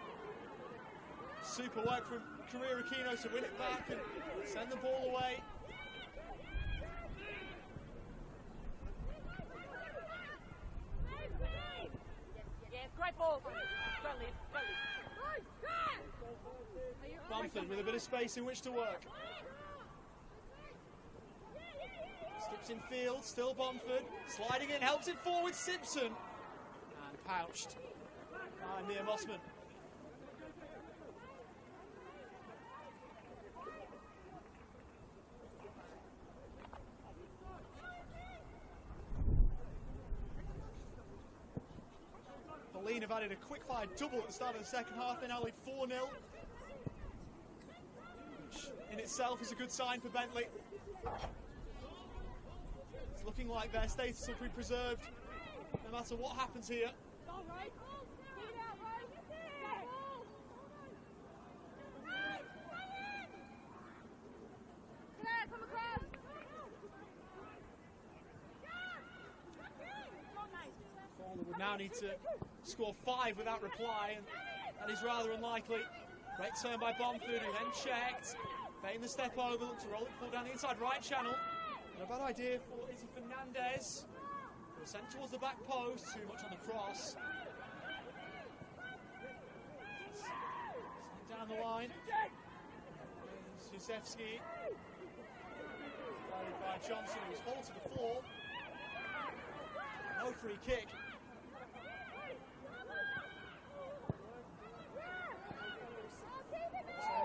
Super work from career Aquino to win it back and send the ball away. Yeah, great ball. Bamford with a bit of space in which to work. Skips in field, still Bomford, sliding in, helps it forward, Simpson, and pouched by Mia Mossman. Bentleigh have added a quick-fire double at the start of the second half. They now lead 4-0, which in itself is a good sign for Bentleigh. It's looking like their status will be preserved no matter what happens here. Would now need to score 5 without reply, and that is rather unlikely. Great turn by Bomford, who then checked, feigned the step over, looked to roll it forward down the inside right channel. And a bad idea for Izzy Fernandez. It was sent towards the back post, too much on the cross. Sent down the line. Jusevski. Guided by Johnson, who was hauled to the floor. No free kick.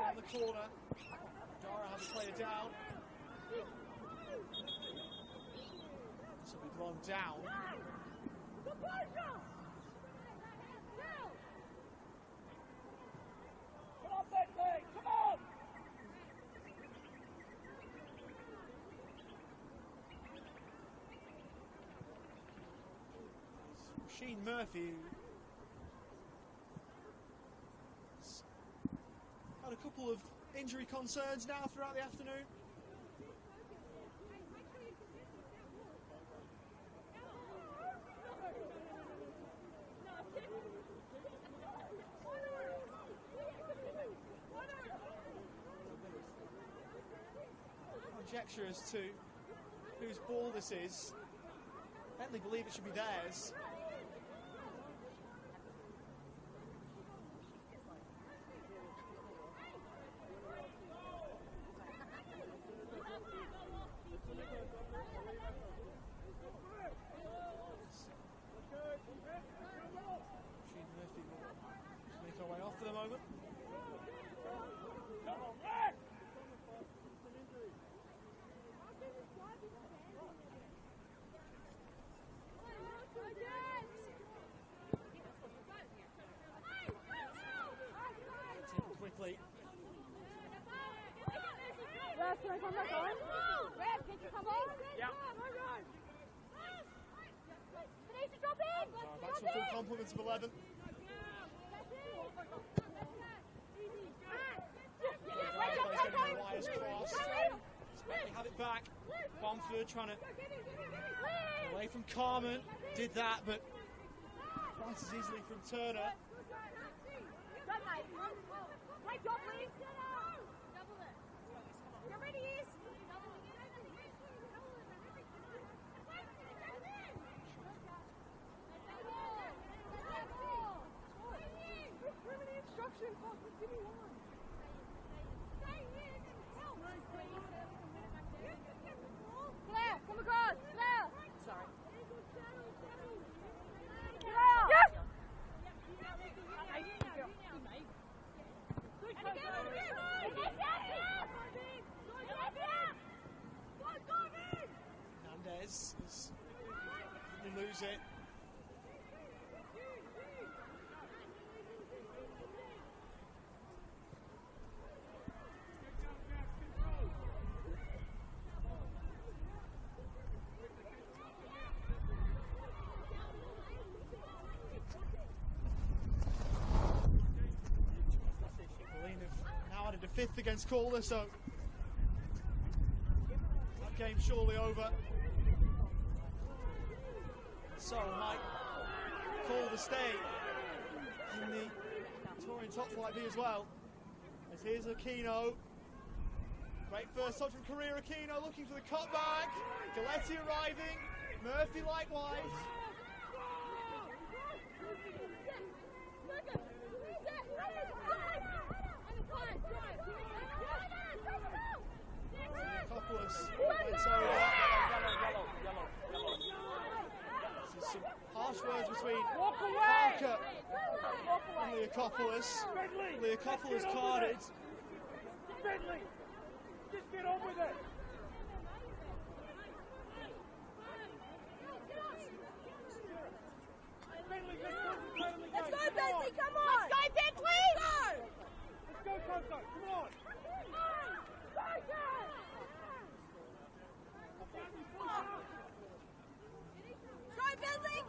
On the corner, Dara has to play it down. This will be blown down. Come on, Bentleigh, come on! Sheen Murphy had a couple of injury concerns now throughout the afternoon. Conjecture as to whose ball this is. Bentleigh believe it should be theirs. Make our way off for the moment. Quickly. Can I come back on? Red, can you come on? Yeah. Denise, drop in! Back to a full complement of 11. Wires cross. They have it back. Bomford trying to away from Carmen. Did that, but quite as easily from Turner. Right, drop, please. Get ready, East. Instructions, give me one. Claire, come across. Claire. Sorry. Yes. Hernandez didn't lose it. Now added a 5th against Calder, so that game's surely over. So might Calder stay in the touring top flight B as well. As here's Aquino. Great first touch from career Aquino, looking for the cutback. Galetti arriving. Murphy likewise. This is some harsh words between Parker and Leakopoulos. Leakopoulos carded. Bentleigh, just get on with it. Bentleigh, let's concentrate on the game. Let's go, Bentleigh, come on! Let's go, Bentleigh! Let's go, Coco, come on! Go, Bentleigh,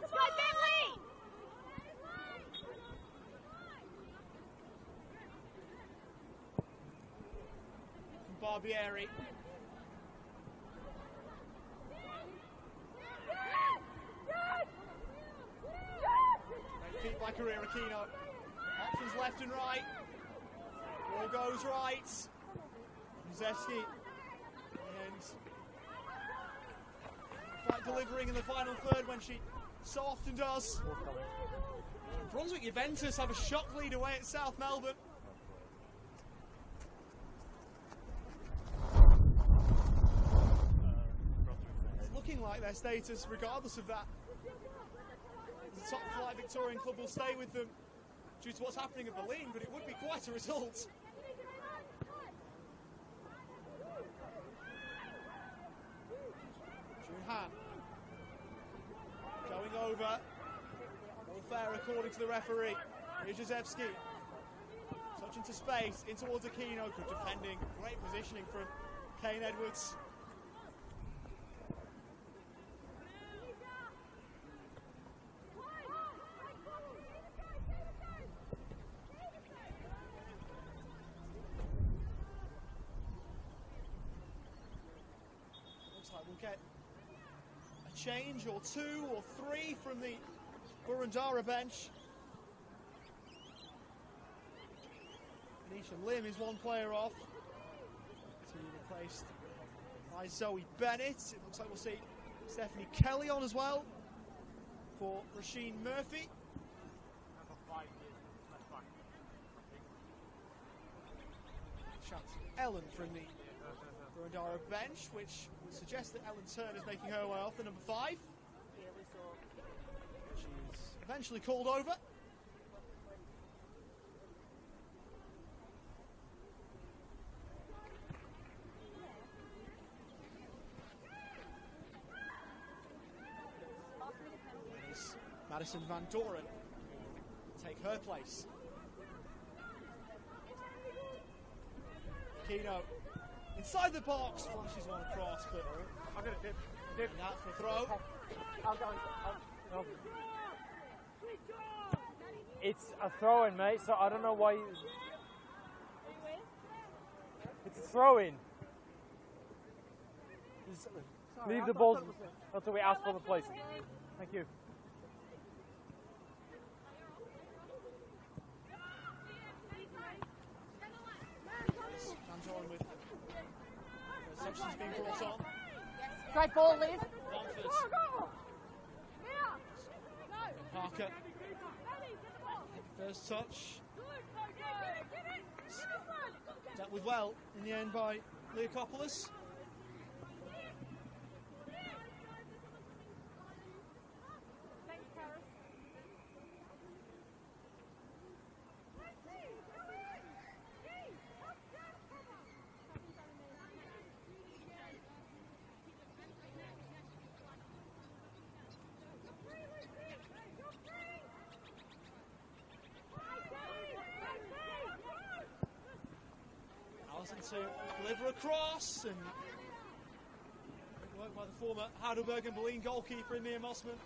come Let's go, Bentleigh! From Barbieri. Great feet by Carrera Aquino. Options left and right. Ball goes right. Zevsky. And quite delivering in the final third when she so often does. Brunswick Juventus have a shock lead away at South Melbourne. It's looking like their status, regardless of that, the top flight Victorian club will stay with them due to what's happening at Berlin, but it would be quite a result. Junhan going over. All fair according to the referee. Here's Jezewski. Touch into space, in towards Aquino. Good defending. Great positioning from Kane Edwards. Looks like we'll get a change or two or three from the Boroondara bench. Nisha Lim is one player off to be replaced by Zoe Bennett. It looks like we'll see Stephanie Kelly on as well for Rasheen Murphy. Shout to Ellen from the Boroondara bench, which would suggest that Ellen Turner is making her way off the number 5. She's eventually called over. There's Madison Van Doren take her place. Aquino inside the box, flashes one across, but I'm going to dip. out for a throw. I'll go. It's a throw-in, mate, so I don't know why. It's a throw-in. Just leave the ball until we ask for the place. Thank you. Van Doren with sections being brought on. Great ball, Liv. Bamford. Parker. First touch. Dealt with well in the end by Leokopoulos. To deliver across, and good work by the former Heidelberg and Berlin goalkeeper Mia Mossman.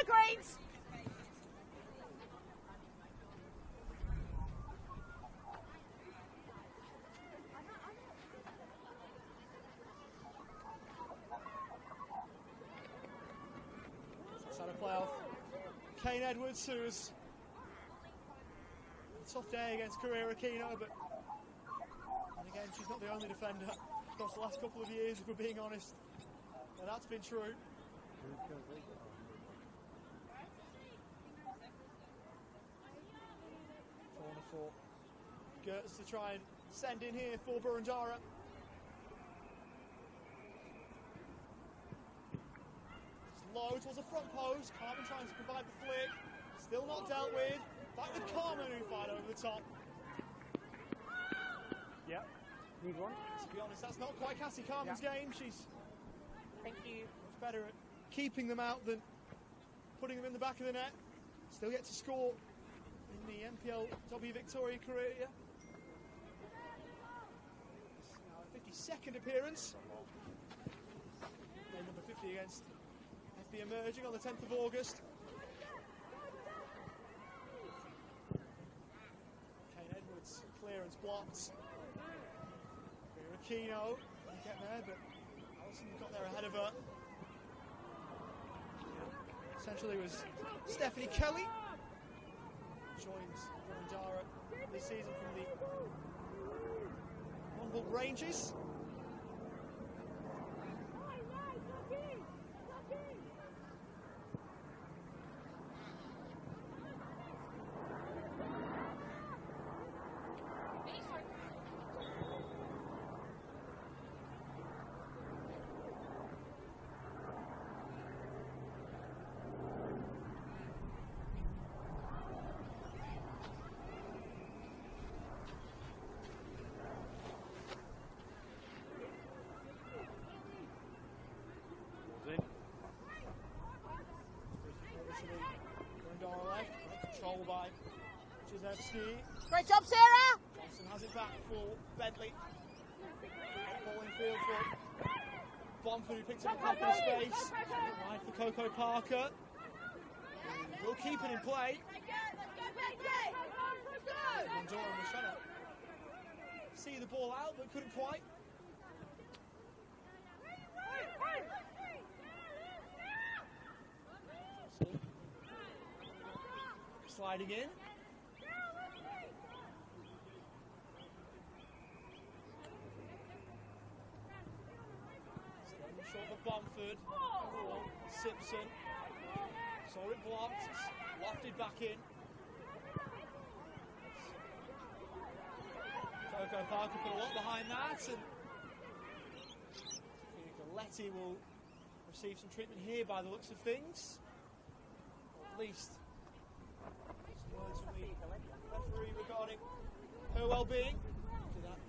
Greens! That's out of playoff. Kane Edwards, who was a tough day against Carrera Aquino, but Again, she's not the only defender across the last couple of years, if we're being honest. And that's been true. Corner for Gertz to try and send in here for Boroondara. It's low towards the front post. Carmen trying to provide the flick. Still not dealt with. Back with Carmen, who fired over the top. Yep. Need one. To be honest, that's not quite Cassie Carmen's game. She's Thank you. much better at keeping them out than putting them in the back of the net. Still yet to score in the NPLW Victoria career. It's now a 52nd appearance. Game number 50 against FB Emerging on the 10th of August. Kane Edwards, clearance blocked. Aquino didn't get there, but Allison got there ahead of her. Essentially it was Stephanie Kelly. Joins Boroondara this season from the Monville Rangers. Boroondara left, control by Jezewski. Great job, Sarah! Johnson has it back for Bentleigh. Ball in field for Bomford, who picks up a couple of space. Right for Coco Parker. Will keep it in play. Boroondara was trying to see the ball out, but couldn't quite. Sliding in. Short for Bomford. Simpson. Saw it blocked. It's lofted back in. Coco Parker put a lot behind that, and Letty will receive some treatment here by the looks of things. Or at least some words from the referee regarding her well-being. After that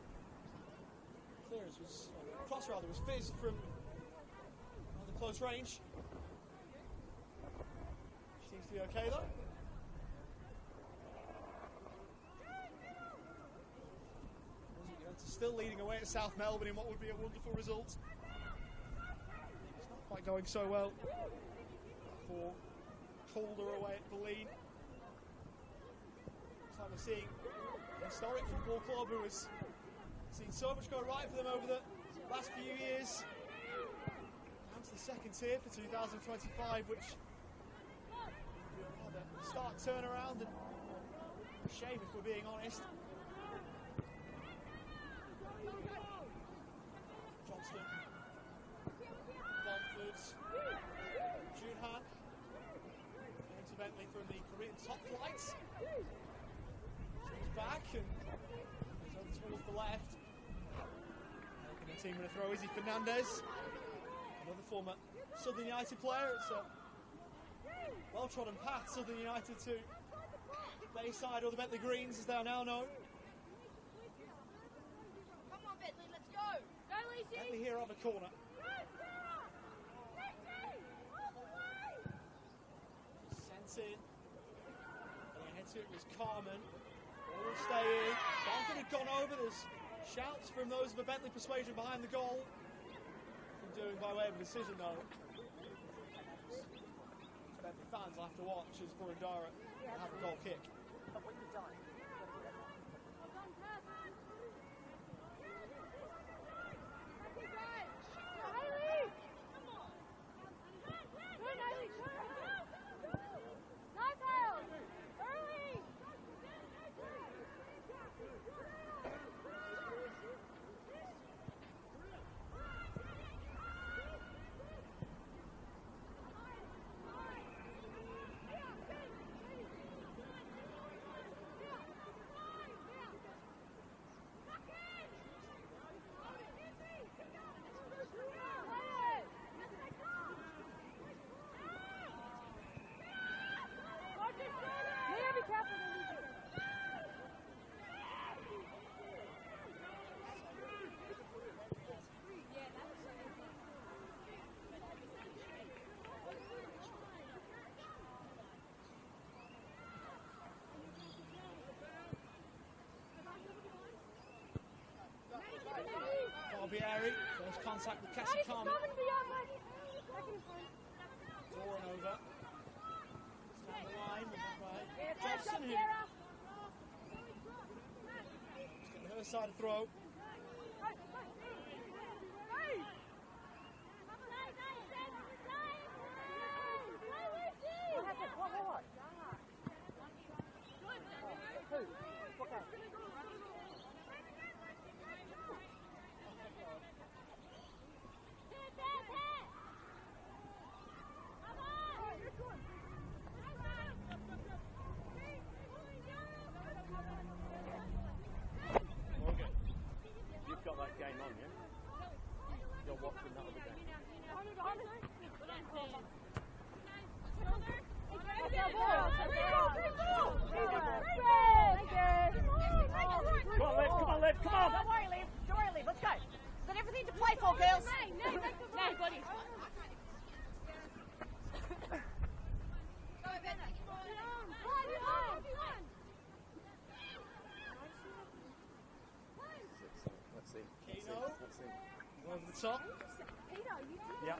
clearance was, cross rather, was fizzed from the close range. She seems to be okay though. Still leading away at South Melbourne in what would be a wonderful result. It's not quite going so well for Calder away at Bentleigh. Looks like we're seeing a historic football club who has seen so much go right for them over the last few years. Down to the second tier for 2025, which will be a rather stark turnaround, and a shame if we're being honest. Johnston, Bomford, Junhan, into Bentleigh from the Korean top flight. She's back and goes over towards the left. Helping the team with a throw, Izzy Fernandez, another former Southern United player. It's a well-trodden path, Southern United to Bayside, or the Bentleigh Greens as they are now known. Bentleigh here on the corner. Sent in. And ahead to it was Carmen. Ball will stay in. Bomford had gone over. There's shouts from those of a Bentleigh persuasion behind the goal. Doing by way of a decision though. Bentleigh fans will have to watch as Boroondara have a goal kick. contact with Cassie Carmen. Drawing over. Down the line by Jobson, who getting her side of throw. You've got that game on, yeah? You're watching that other game. Come on, Liv, come on, Liv, come on! Don't worry, Liv. Let's go. Got everything to play for, girls. No, buddy. Let's see. Keno. Let's see. Over the top. Yeah.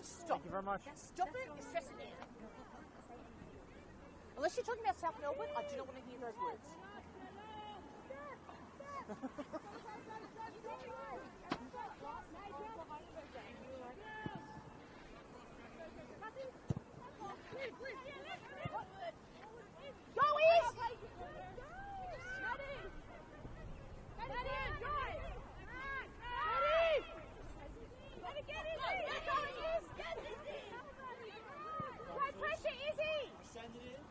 Stop. Thank you very much. Stop it. You're stressing me out. Unless you're talking about South Melbourne, I do not want to hear those words. Go East! Send it in.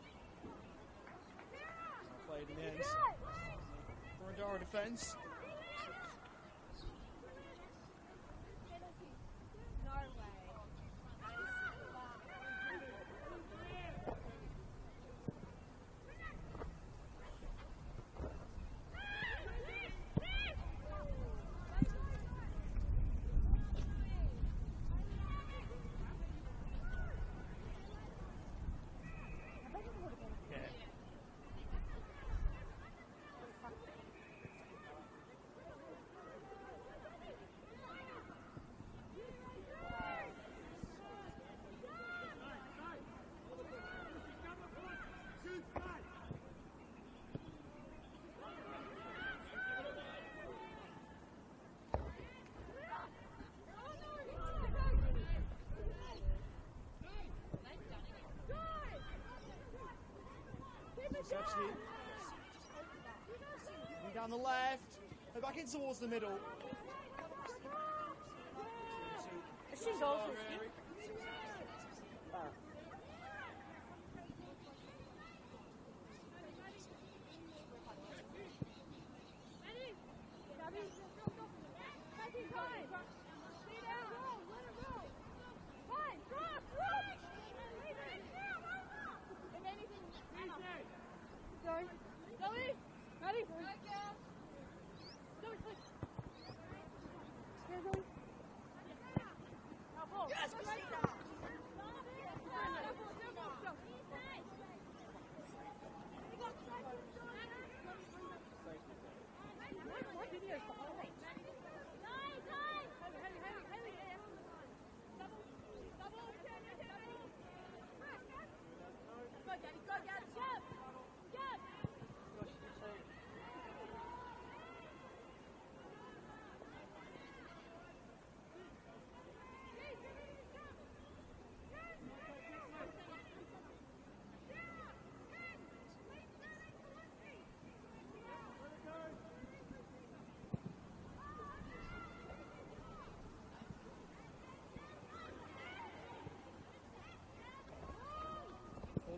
Played in the end. Boroondara defence. Absolutely. Down the left, and back in towards the middle. She's also.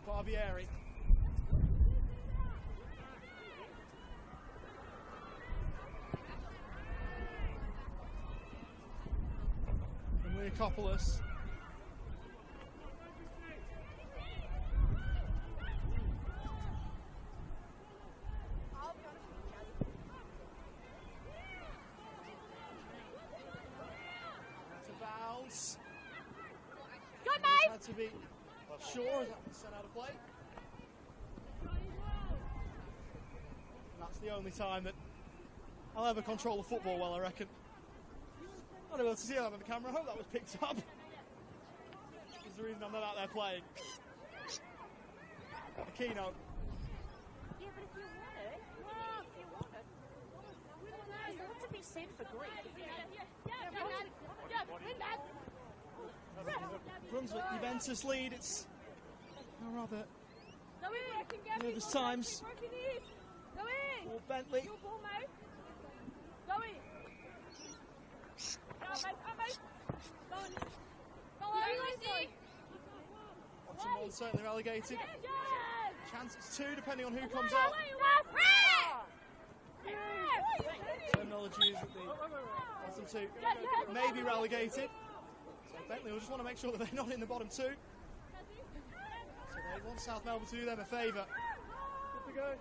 Barbieri. And Leakopoulos. That's a bounce. Go, mate! Had to be sure as that was sent out of play. And that's the only time that I'll ever control the football well, I reckon. able to see that on the camera. I hope that was picked up. That's the reason I'm not out there playing. Aquino. Yeah, but if you want it, there's a lot to be said for Greek. Brunswick, Juventus lead. It's rather nervous times for Bentleigh. Option one certainly relegated. Chances two, depending on who comes out. Terminology is that the bottom two may be relegated. So Bentleigh will just want to make sure that they're not in the bottom two. So they want South Melbourne to do them a favour. Good to go.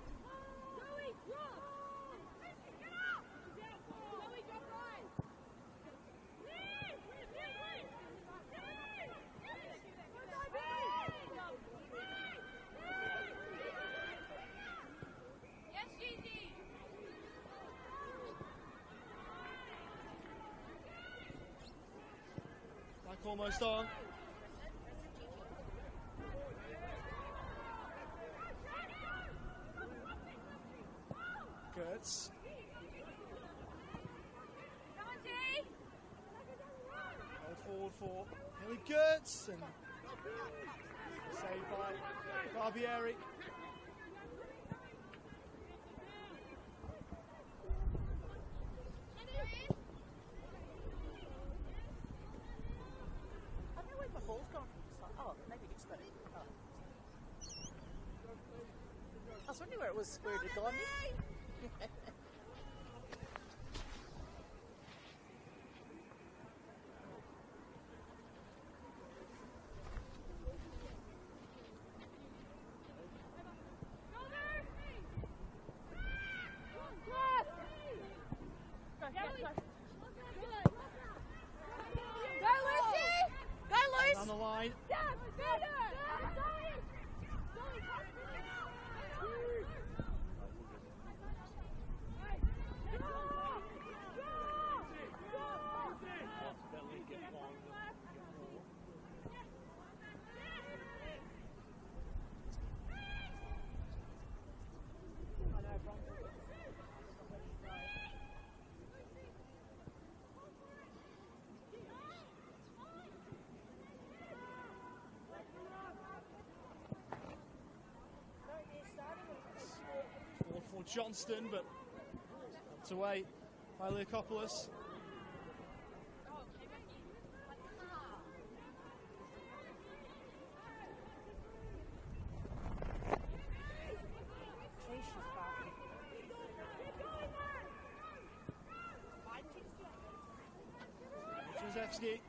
Almost on. Gertz. Hold forward for Billy Gertz and saved by Barbieri. I was wondering where it had gone. Down the line. For Johnston, but it's away by Leokopoulos. Josefsky.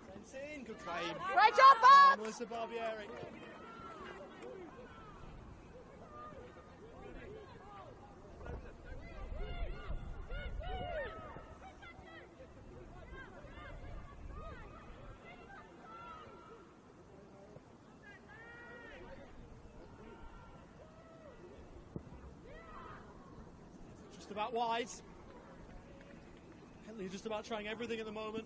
Sends in, good claim. Great job, Bob! Melissa Barbieri. Just about wide. Bentleigh just about trying everything at the moment.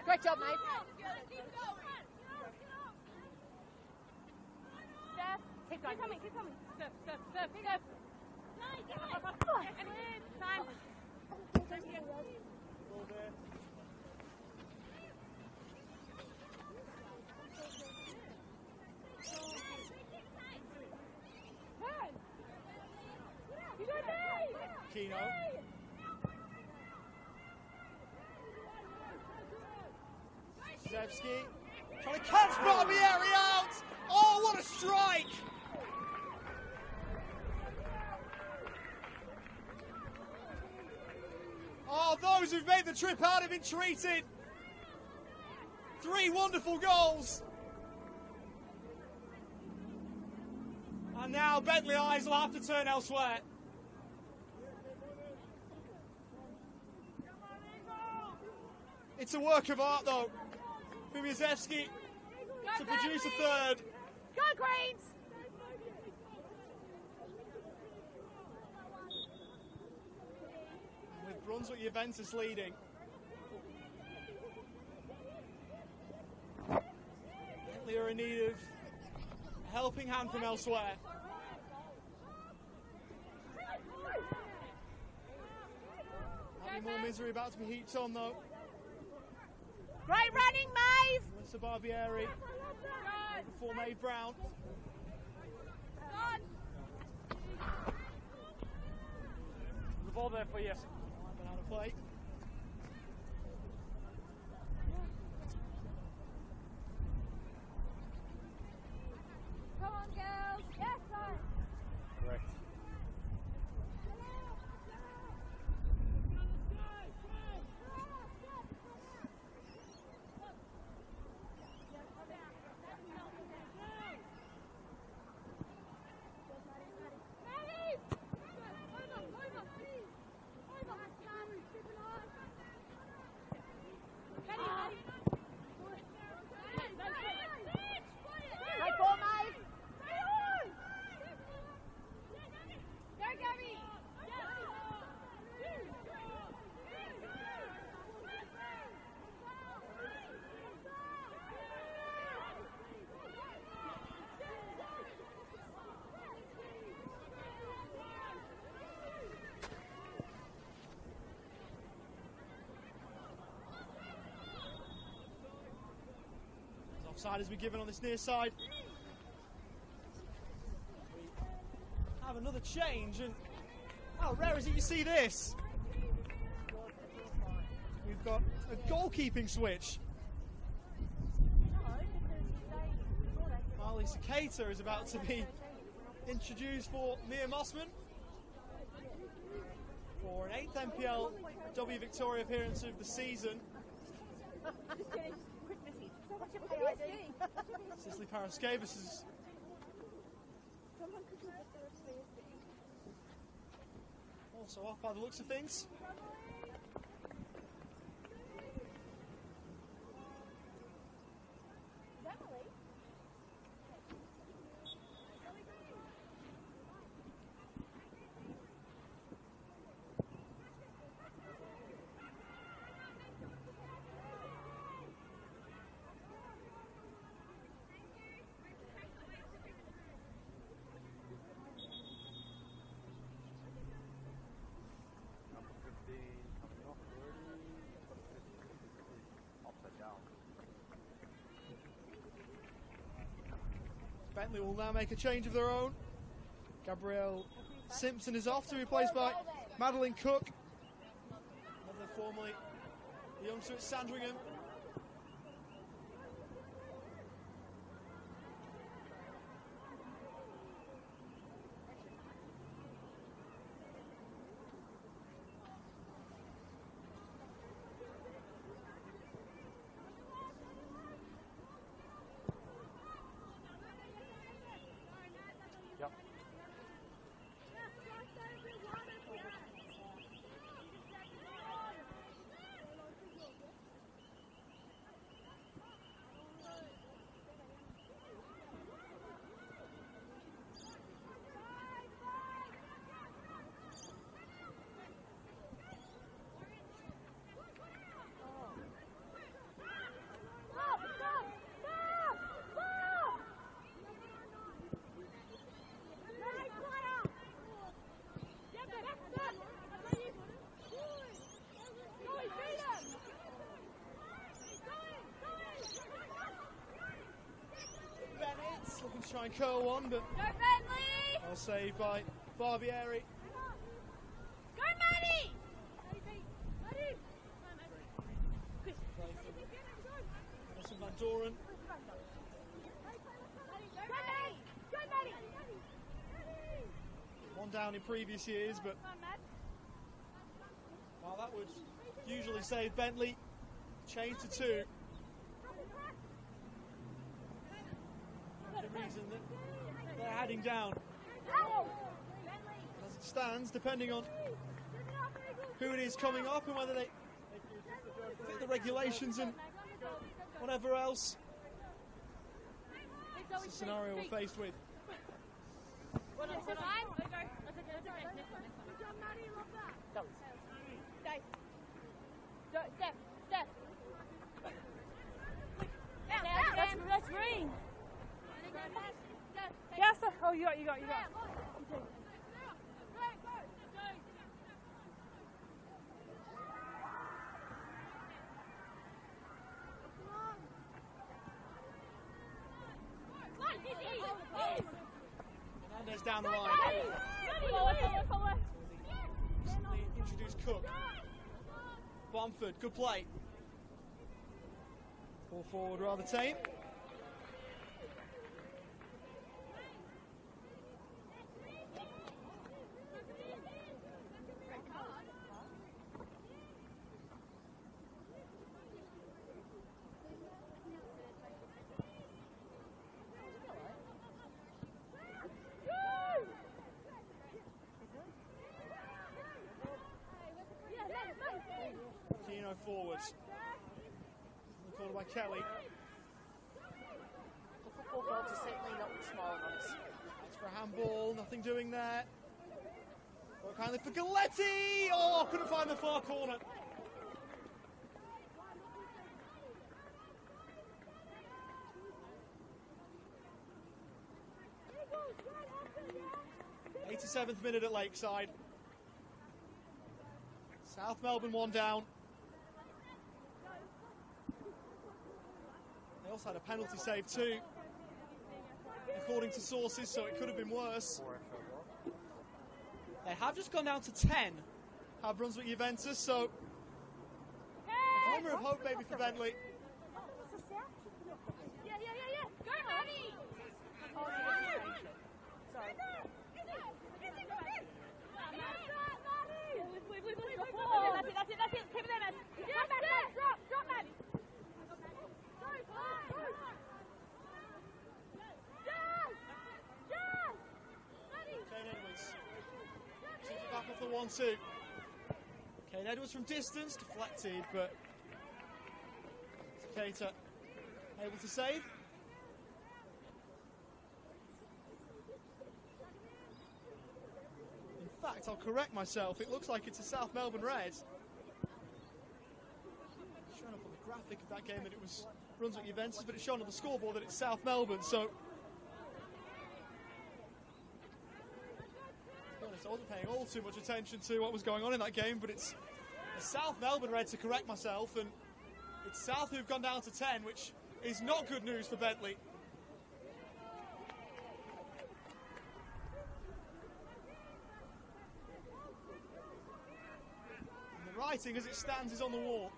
Great job, mate. Keep going. Keep coming. Surf. Time. Aquino. Zevsky trying to catch Barbieri out. Oh, what a strike! Oh, those who've made the trip out have been treated. 3 wonderful goals. And now Bentleigh eyes will have to turn elsewhere. It's a work of art, though, for Miazewski to produce a third. Go Greens! With Brunswick Juventus leading. Bentleigh are in need of a helping hand from elsewhere. Having more misery about to be heaped on, though. Great running, Maeve! Melissa Barbieri before Maeve Brown. The ball there for you. Banana play. Come on, girls! Yes, sir! Correct. Great ball, Maeve! Go, Gabby! Offside has been given on this near side. We have another change, and how rare is it you see this? We've got a goalkeeping switch. Marley Cicata is about to be introduced for Mia Mossman for an 8th NPLW Victoria appearance of the season. Cicely Paraskevas is also off by the looks of things. Bentleigh will now make a change of their own. Gabrielle Simpson is off to be replaced by Madeline Cook. Another formerly the youngster at Sandringham. Yep. Looking to try and curl one, but Go, Bentleigh! well saved by Barbieri. Go, Doran. One down in previous years, but well, that would usually save Bentleigh. Change to 2. The reason that they're heading down. As it stands, depending on who it is coming up and whether they fit the regulations and whatever else, it's the scenario we're faced with. That's green. Yes, oh, you got. Hernandez down the line. Recently introduced Cook. Bomford, good play. Ball forward rather tame. Gino forwards. Called by Kelly. The football goals are certainly not small ones. That's for a handball, nothing doing there. Work kindly for Galletti! Oh, couldn't find the far corner. '87th minute at Lakeside. South Melbourne 1 down. They also had a penalty save too, according to sources, so it could have been worse. They have just gone down to 10, have Brunswick Juventus, so a glimmer of hope maybe for Bentleigh. Go, Maddie! Sorry. That's it. Keep it there, man. Drop, man. Kane Edwards takes it back off the 1-2. Kane Edwards from distance, deflected, but Cater able to save. In fact, I'll correct myself. It looks like it's a South Melbourne red. Showing up on the graphic of that game that it was Brunswick Juventus, but it's shown on the scoreboard that it's South Melbourne, so I wasn't paying all too much attention to what was going on in that game, but it's a South Melbourne red, to correct myself, and it's South who've gone down to 10, which is not good news for Bentleigh. And the writing as it stands is on the wall.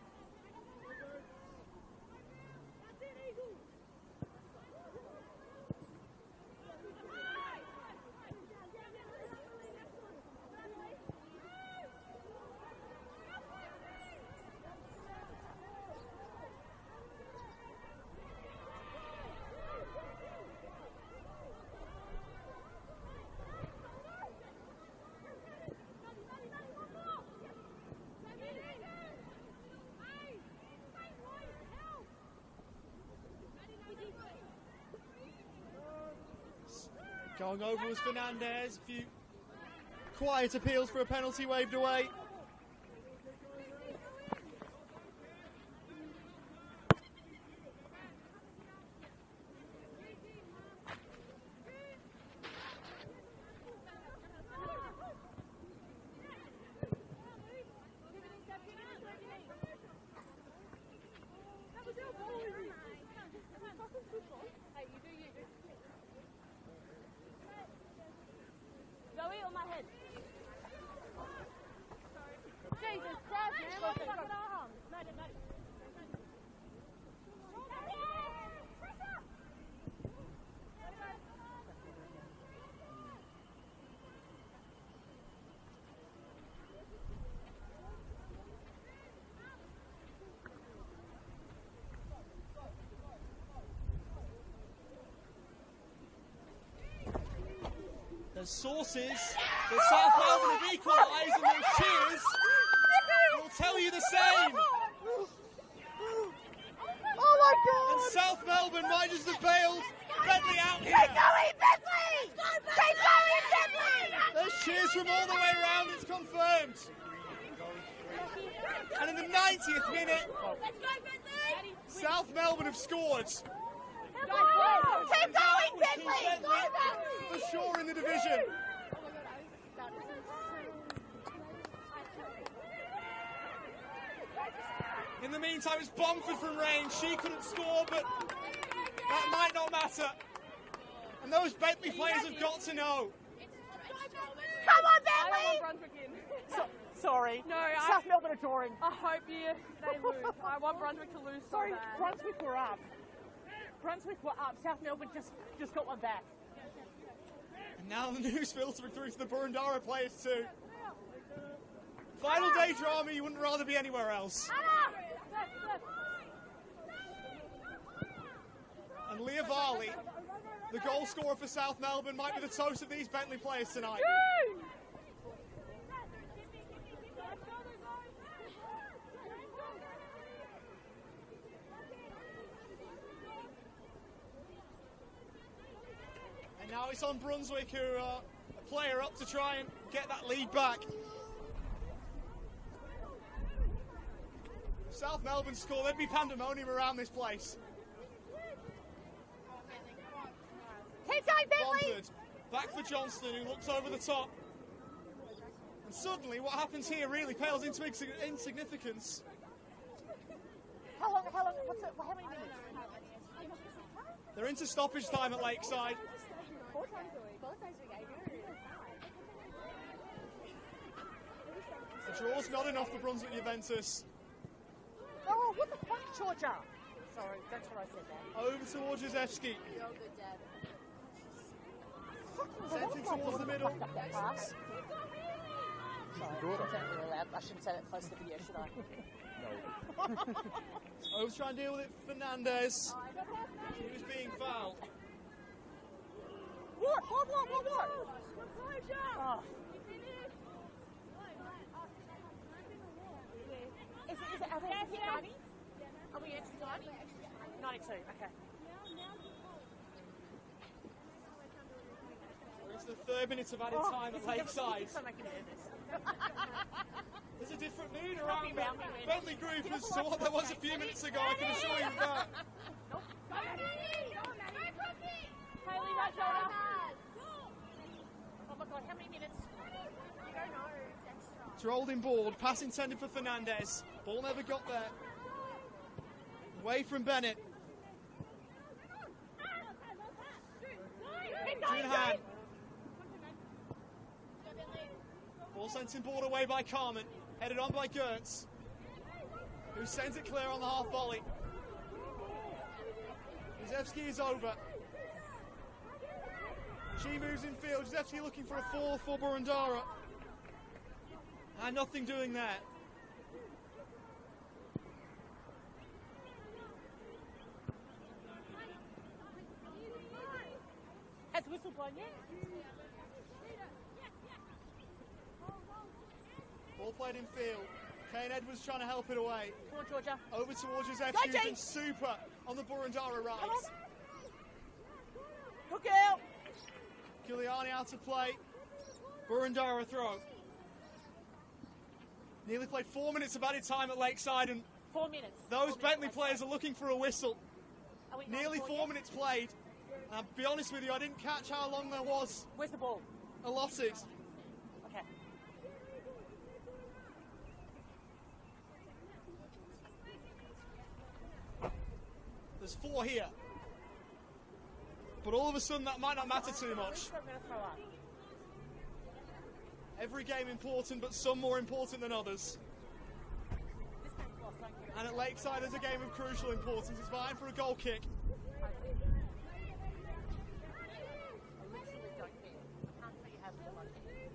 Going over was Fernandez. A few quiet appeals for a penalty waved away. Zoe on my head. Jesus Christ, man. Look at our arms. There's sources that South Melbourne have equalised, and those cheers will tell you the same. Oh my God! And South Melbourne might just have bailed Bentleigh out here. Keep going, Bentleigh! Keep going, Bentleigh! There's cheers from all the way around, it's confirmed. And in the 90th minute, South Melbourne have scored. Keep going, Bentleigh! For sure in the division. In the meantime, it's Bomford from range. She couldn't score, but that might not matter. And those Bentleigh players have got to know. Come on, Bentleigh! Sorry. No, South Melbourne are drawing. I hope they lose. I want Brunswick to lose so Sorry, bad. Brunswick were up. South Melbourne just got one back. And now the news filtering through to the Boroondara players too. Final day drama, you wouldn't rather be anywhere else. And Leah Varley, the goal scorer for South Melbourne, might be the toast of these Bentleigh players tonight. And now it's on Brunswick, who are a player up to try and get that lead back. If South Melbourne score, there'd be pandemonium around this place. Keep going, Bentleigh! Bomford, back for Johnston, who looks over the top. And suddenly, what happens here really pales into insignificance. How many minutes? They're into stoppage time at Lakeside. The draw's not enough for Brunswick Juventus. Oh, what the fuck, Georgia? Sorry, that's what I said there. Over towards Jezewski. Sent it towards the middle. Sorry, really loud. I shouldn't say that close to the video, should I? Over to try and deal with it, Fernandez. He was being fouled. What? Oh. Is it, are they at 90? Are we at 90? 92, okay. It's the third minute of added time at Lakeside. There's a different mood around the Bentleigh group as to what there was a few minutes ago, I can assure you of that. Hayley, that shoulder. Oh my God, how many minutes? You don't know. It's rolled in board, pass intended for Fernandez. Ball never got there. Away from Bennett. Junhan. Ball sent in board away by Carmen. Headed on by Gertz, who sends it clear on the half volley. Jezewski is over. She moves in field. Jezewski looking for a four for Boroondara. And nothing doing there. Has the whistle blown yet? Ball played in field. Kane Edwards trying to help it away. Come on, Georgia. Over towards Jezewski, Go, who's been James. super on the Boroondara Come on. rise. Look out. Giuliani out of play. Boroondara throw. Nearly played 4 minutes of added time at Lakeside, and 4 minutes. those Bentleigh players are looking for a whistle. Are we Nearly 4 minutes played. And I'll be honest with you, I didn't catch how long there was Where's the ball? allotted. Okay. There's 4 here. But all of a sudden that might not matter too much. I'm going to throw up. Every game important, but some more important than others. This game's lost, don't you? And at Lakeside there's a game of crucial importance. It's vying for a goal kick. I literally don't care. I can't tell you how little I care.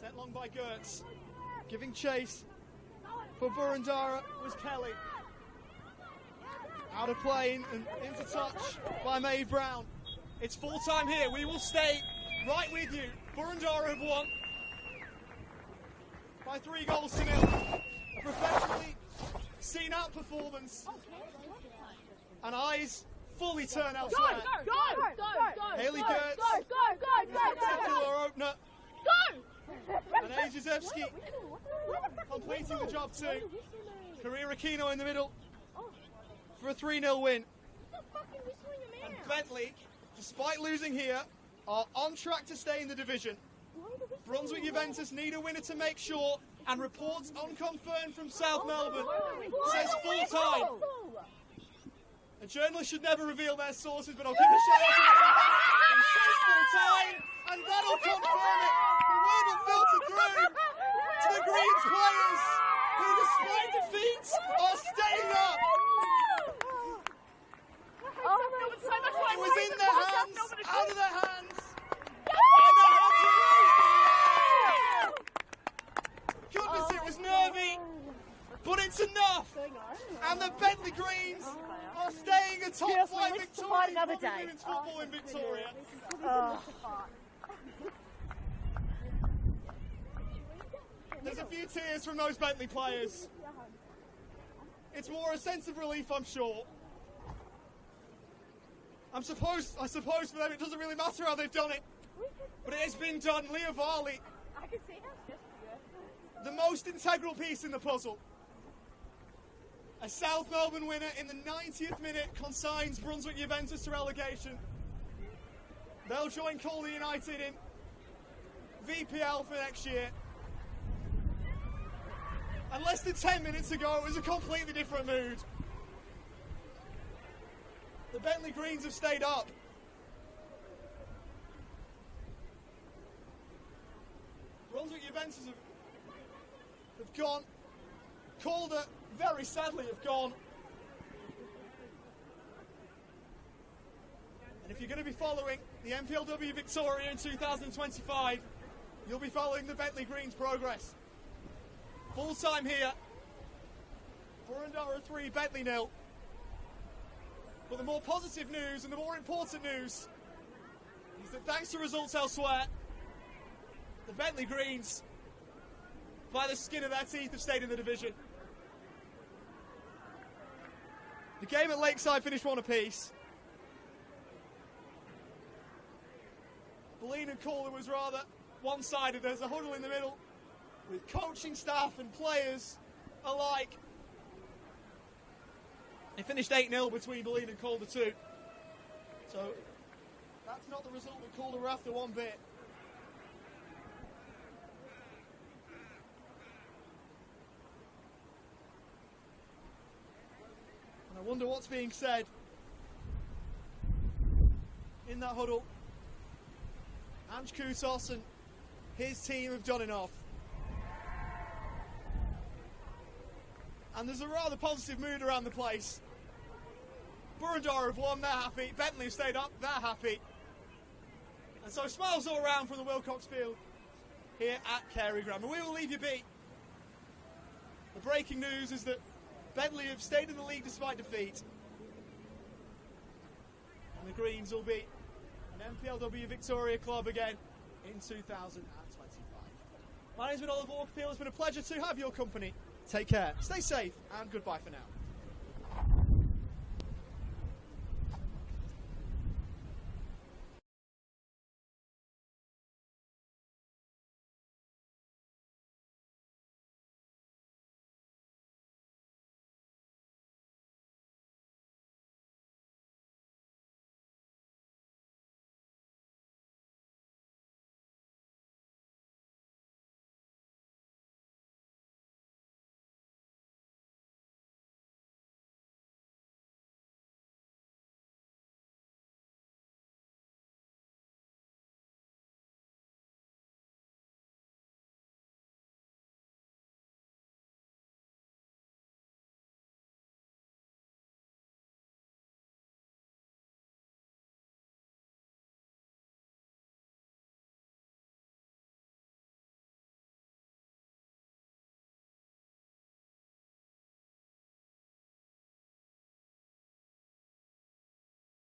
Sent long by Gertz. Giving chase for Boroondara was Kelly. Out of play and into touch by Maeve Brown. It's full time here. We will stay right with you. Boroondara have won by 3 goals to 0. A professionally seen out performance. And eyes fully turn elsewhere. Go! Haley Gertz, Go! spectacular opener. Go! And Ajazewski completing the job too. Career Aquino in the middle for a 3-0 win. And Bentleigh, despite losing here, are on track to stay in the division. Brunswick Juventus need a winner to make sure, and reports unconfirmed from South Melbourne says full time. A journalist should never reveal their sources, but I'll give a shout out to them. It says full time, and that'll confirm it. The word will filter through to the Greens players, who despite defeat are staying up. It was in their hands, out of their hands, and their hands were raised. Goodness, it was nervy, but it's enough. And the Bentleigh Greens are staying a top 5 Victorian women's football in Victoria. There's a few tears from those Bentleigh players. It's more a sense of relief, I'm sure. I suppose for them it doesn't really matter how they've done it, but it has been done. Leah Varley, the most integral piece in the puzzle. A South Melbourne winner in the 90th minute consigns Brunswick Juventus to relegation. They'll join Calder United in VPL for next year. And less than 10 minutes ago, it was a completely different mood. The Bentleigh Greens have stayed up. Brunswick Juventus have gone. Calder, very sadly, have gone. And if you're going to be following the NPLW Victoria in 2025, you'll be following the Bentleigh Greens progress. Full time here. Boroondara 3, Bentleigh 0. But the more positive news and the more important news is that thanks to results elsewhere, the Bentleigh Greens, by the skin of their teeth, have stayed in the division. The game at Lakeside finished 1 apiece. Bellene and Calder was rather one-sided. There's a huddle in the middle with coaching staff and players alike. It finished 8-0 between Bellene and Calder too. So that's not the result that Calder were after one bit. And I wonder what's being said in that huddle. Ange Koutos and his team have done enough. And there's a rather positive mood around the place. Boroondara have won, they're happy. Bentleigh have stayed up, they're happy. And so smiles all around from the Wilcox Field here at Carey Ground. But we will leave you be. The breaking news is that Bentleigh have stayed in the league despite defeat. And the Greens will be an NPLW Victoria club again in 2025. My name's been Oliver Walker. It's been a pleasure to have your company. Take care, stay safe, and goodbye for now.